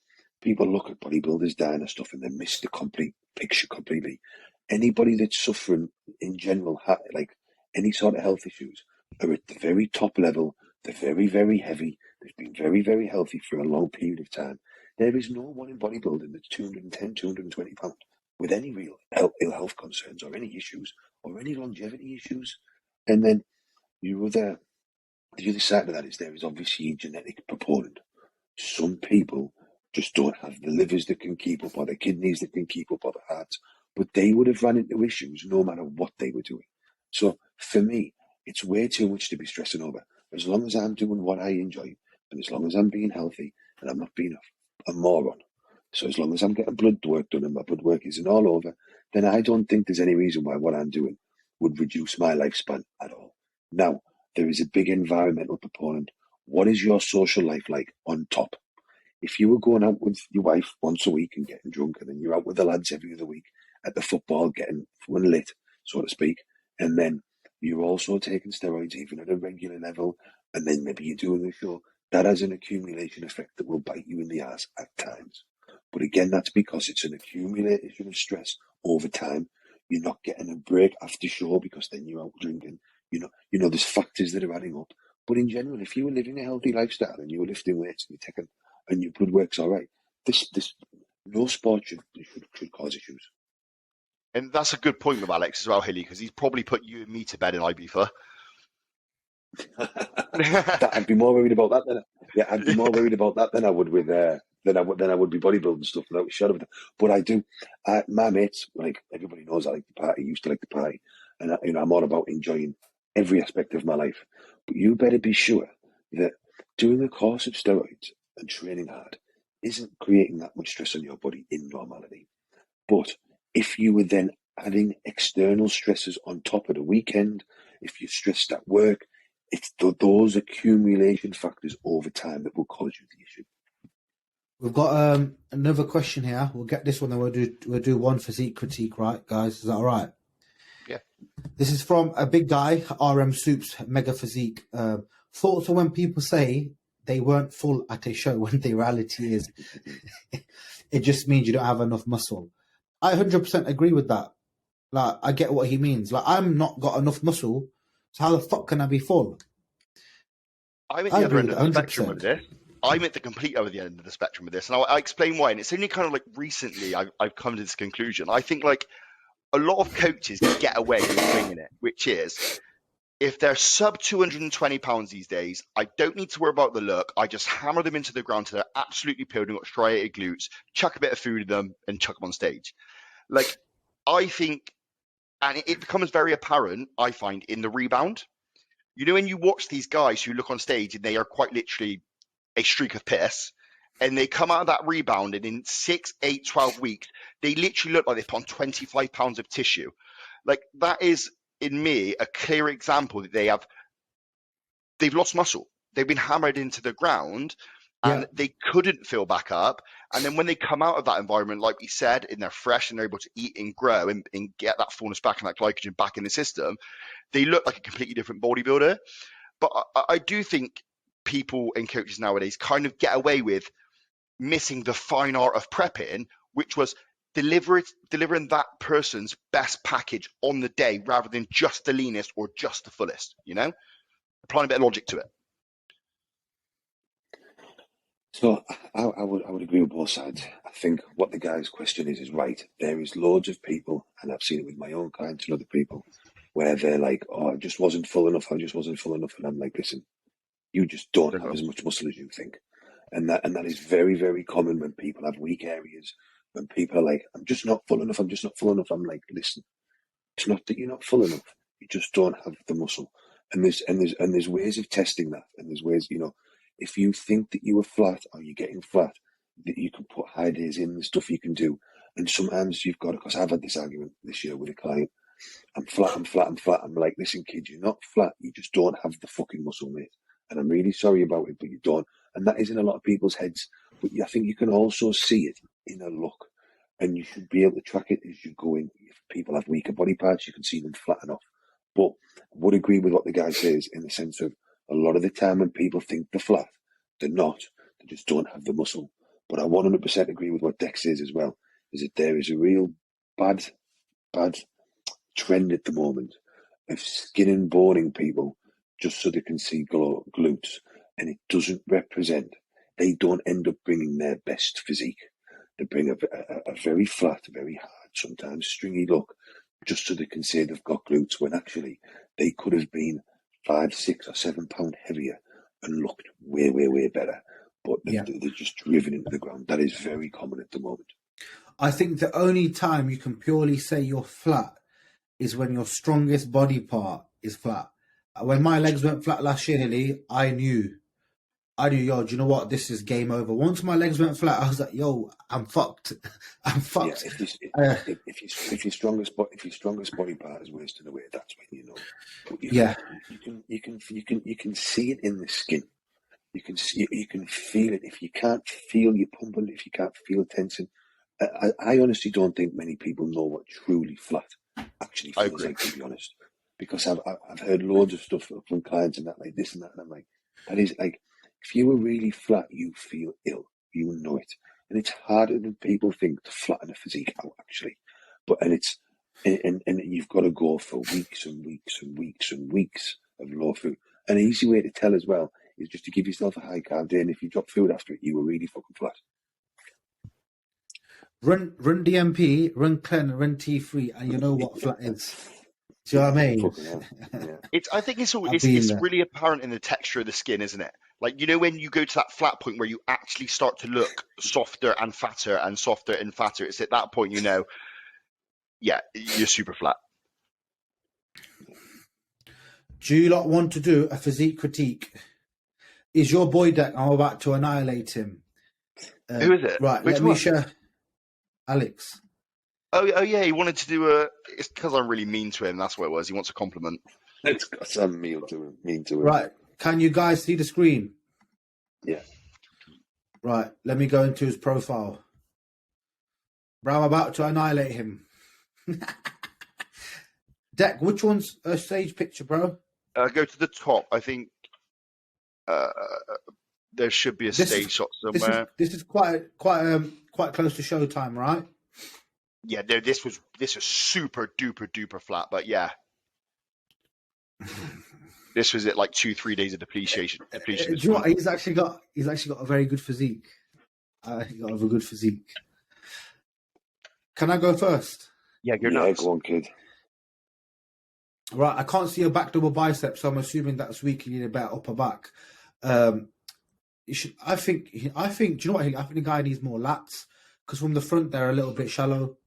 look at bodybuilders dying and stuff and they miss the complete picture completely. Anybody that's suffering in general, like any sort of health issues, are at the very top level. They're very, very heavy. They've been very, very healthy for a long period of time. There is no one in bodybuilding that's 210, 220 pounds with any real ill health concerns or any issues or any longevity issues. And then the other side of that is there is obviously a genetic component. Some people just don't have the livers that can keep up, or the kidneys that can keep up, or the hearts, but they would have run into issues no matter what they were doing. So for me, it's way too much to be stressing over. As long as I'm doing what I enjoy, and as long as I'm being healthy, and I'm not being a moron, so as long as I'm getting blood work done and my blood work isn't all over, then I don't think there's any reason why what I'm doing would reduce my lifespan at all. Now, there is a big environmental component. What is your social life like on top? If you were going out with your wife once a week and getting drunk, and then you're out with the lads every other week at the football getting fun lit, so to speak, and then you're also taking steroids even at a regular level, and then maybe you're doing a show, that has an accumulation effect that will bite you in the ass at times. But again, that's because it's an accumulation of stress over time. You're not getting a break after show because then you're out drinking. You know, there's factors that are adding up. But in general, if you were living a healthy lifestyle and you were lifting weights and you're taking, and your blood work's all right, this no sport should cause issues. And that's a good point with Alex as well, Hilly, because he's probably put you and me to bed in Ibiza. I'd be more worried about that I'd be more worried about that than I would with than I would be bodybuilding stuff without a shadow of it. But I do. My mates, like everybody knows, I like to party. Used to like to party, and I'm all about enjoying every aspect of my life. But you better be sure that doing a course of steroids and training hard isn't creating that much stress on your body in normality. But if you were then adding external stresses on top of the weekend, if you're stressed at work, it's those accumulation factors over time that will cause you the issue. We've got another question here. We'll get this one, then we'll do one physique critique, right, guys? Is that all right? Yeah. This is from a big guy, RM Soups, Mega Physique. Thoughts on when people say they weren't full at a show when the reality is it just means you don't have enough muscle. I 100% agree with that. Like, I get what he means. Like, I'm not got enough muscle, so how the fuck can I be full? I'm at the other end of the spectrum with this. I'm at the complete other end of the spectrum with this, and I explain why. And it's only kind of like recently I've come to this conclusion. I think like a lot of coaches get away with winging it, which is if they're sub 220 pounds these days, I don't need to worry about the look. I just hammer them into the ground till they're absolutely peeled and got striated glutes, chuck a bit of food in them, and chuck them on stage. Like, I think, and it becomes very apparent, I find, in the rebound. You know, when you watch these guys who look on stage and they are quite literally a streak of piss, and they come out of that rebound, and in 6, 8, 12 weeks, they literally look like they've put on 25 pounds of tissue. Like, that is, in me, a clear example that they've lost muscle. They've been hammered into the ground, and they couldn't fill back up. And then when they come out of that environment, like we said, and they're fresh and they're able to eat and grow and get that fullness back and that glycogen back in the system, they look like a completely different bodybuilder. But I do think people and coaches nowadays kind of get away with missing the fine art of prepping, which was delivering that person's best package on the day rather than just the leanest or just the fullest, you know? Applying a bit of logic to it. So I would agree with both sides. I think what the guy's question is right. There is loads of people, and I've seen it with my own clients and other people, where they're like, oh, I just wasn't full enough. And I'm like, listen, you just don't have as much muscle as you think. And that is very, very common when people have weak areas, when people are like, I'm just not full enough. I'm like, listen, it's not that you're not full enough. You just don't have the muscle. And there's ways of testing that. And there's ways, if you think that you are flat or you're getting flat, that you can put high days in, the stuff you can do. And sometimes you've got to, because I've had this argument this year with a client, I'm flat, I'm flat, I'm flat. I'm like, listen, kid, you're not flat. You just don't have the fucking muscle, mate. And I'm really sorry about it, but you don't. And that is in a lot of people's heads. But I think you can also see it in a look. And you should be able to track it as you go in. If people have weaker body parts, you can see them flatten off. But I would agree with what the guy says in the sense of a lot of the time when people think they're flat, they're not. They just don't have the muscle. But I 100% agree with what Dec says as well, is that there is a real bad trend at the moment of skin and boning people just so they can see glutes, and it doesn't represent. They don't end up bringing their best physique. They bring a very flat, very hard, sometimes stringy look, just so they can say they've got glutes, when actually they could have been 5, 6 or 7 pound heavier and looked way, way, way better. But they're just driven into the ground. That is very common at the moment. I think the only time you can purely say you're flat is when your strongest body part is flat. When my legs went flat last year, Hilly, I knew, yo, do you know what? This is game over. Once my legs went flat, I was like, yo, I'm fucked. I'm fucked. Yeah, if your strongest body part is wasting away, that's when you know. You can see it in the skin. You can feel it. If you can't feel you pumping, if you can't feel tension, I honestly don't think many people know what truly flat actually feels like, to be honest. Because I've heard loads of stuff from clients and that, like this and that, and I'm like, that is like, if you were really flat, you feel ill. You know it. And it's harder than people think to flatten a physique out, actually. And you've got to go for weeks and weeks and weeks and weeks of low food. An easy way to tell as well is just to give yourself a high carb day, and if you drop food after it, you were really fucking flat. Run DMP, run Clen, run T3, and you know what flat is. Do you know what I mean? Yeah. I think it's really apparent in the texture of the skin, isn't it? Like, you know, when you go to that flat point where you actually start to look softer and fatter and softer and fatter, it's at that point, you know, yeah, you're super flat. Do you lot want to do a physique critique? Is your boy Dec? I'm about to annihilate him. Who is it? Right, let me share. Alex. Oh yeah, he wanted to do it's because I'm really mean to him, that's what it was. He wants a compliment. It's got some mean to him. Right, can you guys see the screen? Yeah. Right, let me go into his profile. Bro, I'm about to annihilate him. Dec, which one's a stage picture, bro? Go to the top. I think there should be a stage shot somewhere. This is quite close to showtime, right? Yeah, no, this was super duper flat, but yeah. This was at like 2-3 days of depletion. Do you know what? He's actually got a very good physique. He got a good physique. Can I go first? Yeah, go on, kid. Right, I can't see a back double bicep, so I'm assuming that's weak. You need a better upper back. You should. I think. Do you know what? I think the guy needs more lats because from the front they're a little bit shallow.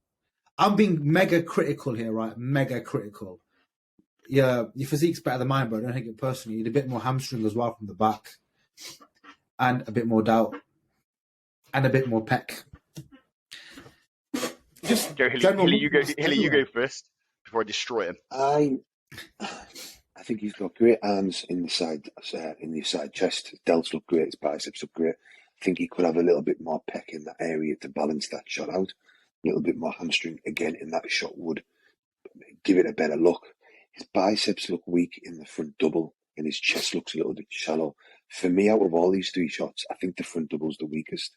I'm being mega critical here, right? Mega critical. Yeah, your physique's better than mine, bro. Don't take it personally. You need a bit more hamstring as well from the back, and a bit more doubt, and a bit more pec. Just go, Hilly, you go first before I destroy him. I think he's got great arms in the side chest. His delts look great. His biceps look great. I think he could have a little bit more pec in that area to balance that shot out. A little bit more hamstring again in that shot would give it a better look. His biceps look weak in the front double, and his chest looks a little bit shallow. For me, out of all these 3 shots, I think the front double's the weakest.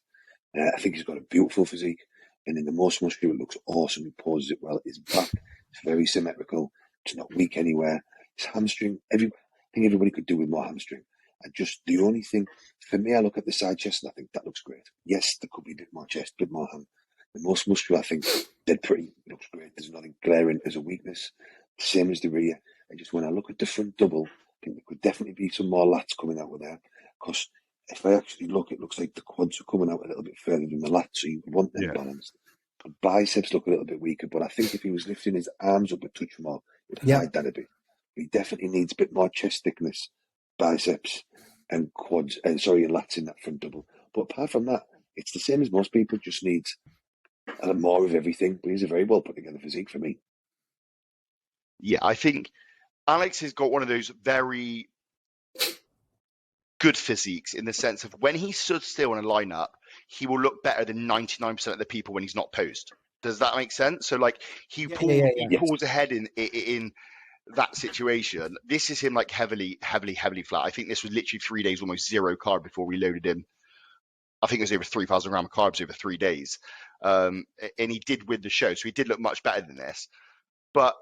I think he's got a beautiful physique, and in the most muscular, it looks awesome. He poses it well. His back is very symmetrical. It's not weak anywhere. His hamstring, I think everybody could do with more hamstring. The only thing, for me, I look at the side chest and I think that looks great. Yes, there could be a bit more chest, a bit more ham. The most muscular, I think, dead pretty. It looks great. There's nothing glaring as a weakness. Same as the rear. And just when I look at the front double, I think there could definitely be some more lats coming out of there. Because if I actually look, it looks like the quads are coming out a little bit further than the lats, so you want them balanced. The biceps look a little bit weaker, but I think if he was lifting his arms up a touch more, it would hide that a bit. He definitely needs a bit more chest thickness, biceps, and quads, and lats in that front double. But apart from that, it's the same as most people, just needs more of everything. But he's a very well put together physique for me. Yeah, I think Alex has got one of those very good physiques in the sense of when he stood still in a lineup, he will look better than 99% of the people when he's not posed. Does that make sense? So like he pulls ahead in that situation. This is him like heavily flat. I think this was literally 3 days, almost zero carb before we loaded him. I think it was over 3,000 grams of carbs over 3 days. And he did win the show. So he did look much better than this. But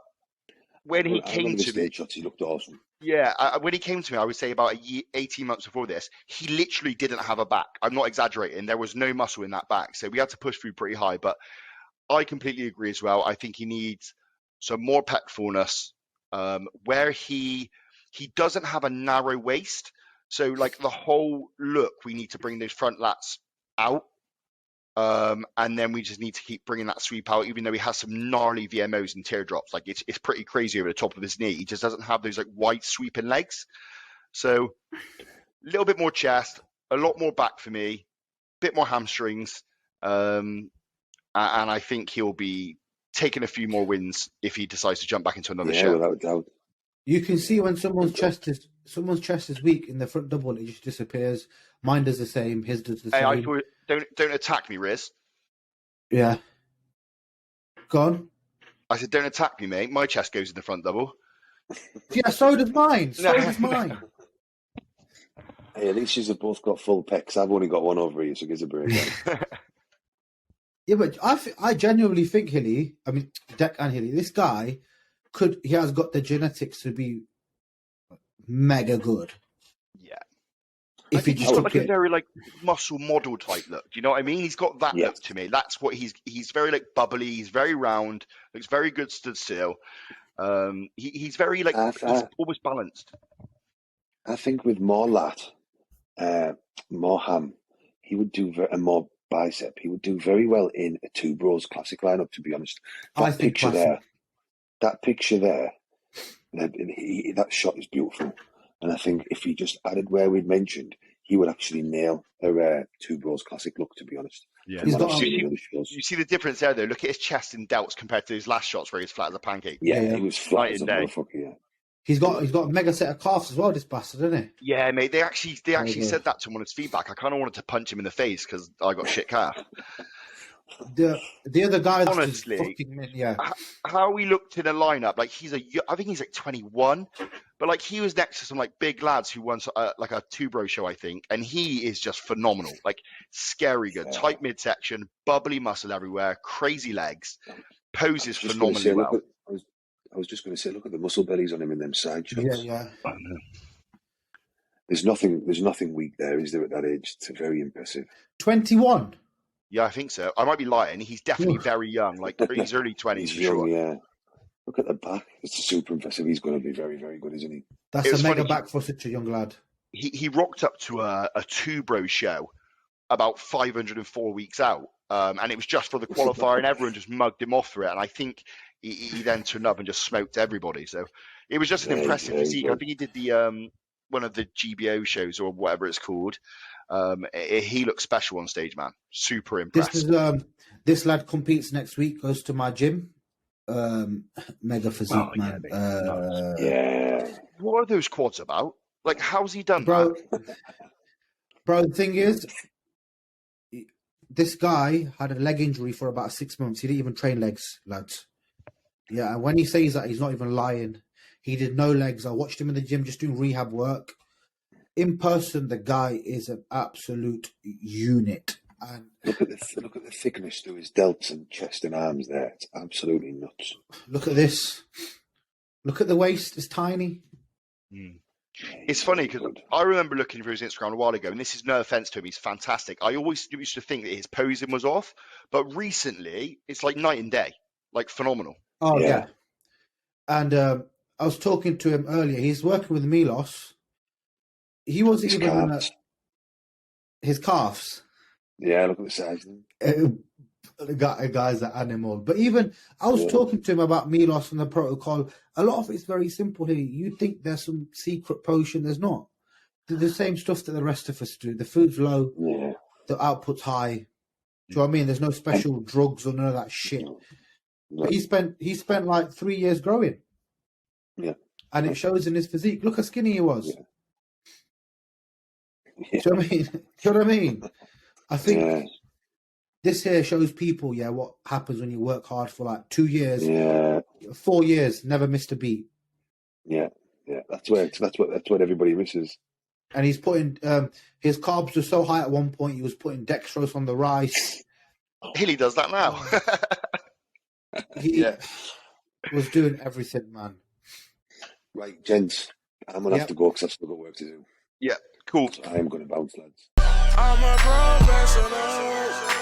when he came to me, shots, he looked awesome. Yeah, when he came to me, I would say about 18 months before this, he literally didn't have a back. I'm not exaggerating. There was no muscle in that back. So we had to push through pretty high. But I completely agree as well. I think he needs some more pec fullness, where he doesn't have a narrow waist. So like the whole look, we need to bring those front lats out. And then we just need to keep bringing that sweep out, even though he has some gnarly VMOs and teardrops. Like it's pretty crazy over the top of his knee. He just doesn't have those like wide sweeping legs. So a little bit more chest, a lot more back for me, a bit more hamstrings. And I think he'll be taking a few more wins if he decides to jump back into another show. Without doubt. You can see when someone's chest is weak in the front double, it just disappears. Mine does the same. His does the same. I thought, don't attack me, Riz. Yeah. Go on. I said, don't attack me, mate. My chest goes in the front double. Yeah, so does mine. So does mine. Hey, at least you've both got full pecs. I've only got one over here, so give us a break. Yeah, but I genuinely think Dec and Hilly, this guy he has got the genetics to be mega good. Yeah. If he just got like a very like muscle model type look. Do you know what I mean? He's got that look to me. That's what he's very like bubbly. He's very round. Looks very good stood still. He's very like he's almost balanced. I think with more lat, more ham, he would do and more bicep. He would do very well in a Two Bros classic lineup. To be honest, that picture there, that shot is beautiful. And I think if he just added where we'd mentioned, he would actually nail a Two Bros classic look, to be honest. Yeah. You see the difference there, though? Look at his chest and delts compared to his last shots where he's flat as a pancake. Yeah, he was flat as a motherfucker, yeah. He's got a mega set of calves as well, this bastard, isn't he? Yeah, mate. They actually said that to him on his feedback. I kind of wanted to punch him in the face because I got shit calf. The other guy, honestly, how he looked in a lineup, like I think he's like 21, but like he was next to some like big lads who won like a Two Bro show, I think, and he is just phenomenal, like scary good, tight midsection, bubbly muscle everywhere, crazy legs, poses phenomenally well. I was just going to say, look at the muscle bellies on him in them side shots. Yeah. There's nothing weak there, is there, at that age? It's very impressive. 21. Yeah, I think so. I might be lying. He's definitely very young, like he's early 20s for sure. Yeah. Look at the back. It's super impressive. He's going to be very, very good, isn't he? That's a mega back for such a young lad. He rocked up to a Two Bro show about 504 weeks out, and it was just for the qualifier, and everyone just mugged him off for it. And I think he then turned up and just smoked everybody. So it was just an impressive physique. I think he did the one of the GBO shows or whatever it's called. He looks special on stage, man. Super impressed. This lad competes next week, goes to my gym. Mega physique, man. What are those quads about? Like, how's he done that? Bro, the thing is, this guy had a leg injury for about 6 months. He didn't even train legs, lads. Yeah, and when he says that, he's not even lying. He did no legs. I watched him in the gym just doing rehab work. In person, the guy is an absolute unit. And look at the thickness to his delts and chest and arms there. It's absolutely nuts. Look at this. Look at the waist. It's tiny. It's funny because I remember looking for his Instagram a while ago, and this is no offense to him. He's fantastic. I always used to think that his posing was off, but recently it's like night and day, like phenomenal. Oh, yeah. And I was talking to him earlier. He's working with Milos. He wasn't even his calves. Yeah, look at the size. The guy's an animal. But even I was talking to him about Milos and the protocol. A lot of it's very simple here. You think there's some secret potion? There's not. The same stuff that the rest of us do. The food's low. Yeah. The output's high. Do you know what I mean? There's no special drugs or none of that shit. No. But he spent like 3 years growing. Yeah. And it shows in his physique. Look how skinny he was. Yeah. Do you know what I mean? Do you know what I mean? I think this here shows people, what happens when you work hard for like 2 years, 4 years, never missed a beat. Yeah. That's what everybody misses. And he's putting his carbs were so high at one point. He was putting dextrose on the rice. Hilly does that now. He was doing everything, man. Right, gents, I'm gonna have to go because I've still got work to do. Yeah, cool. So I am gonna bounce, lads. I'm a professional.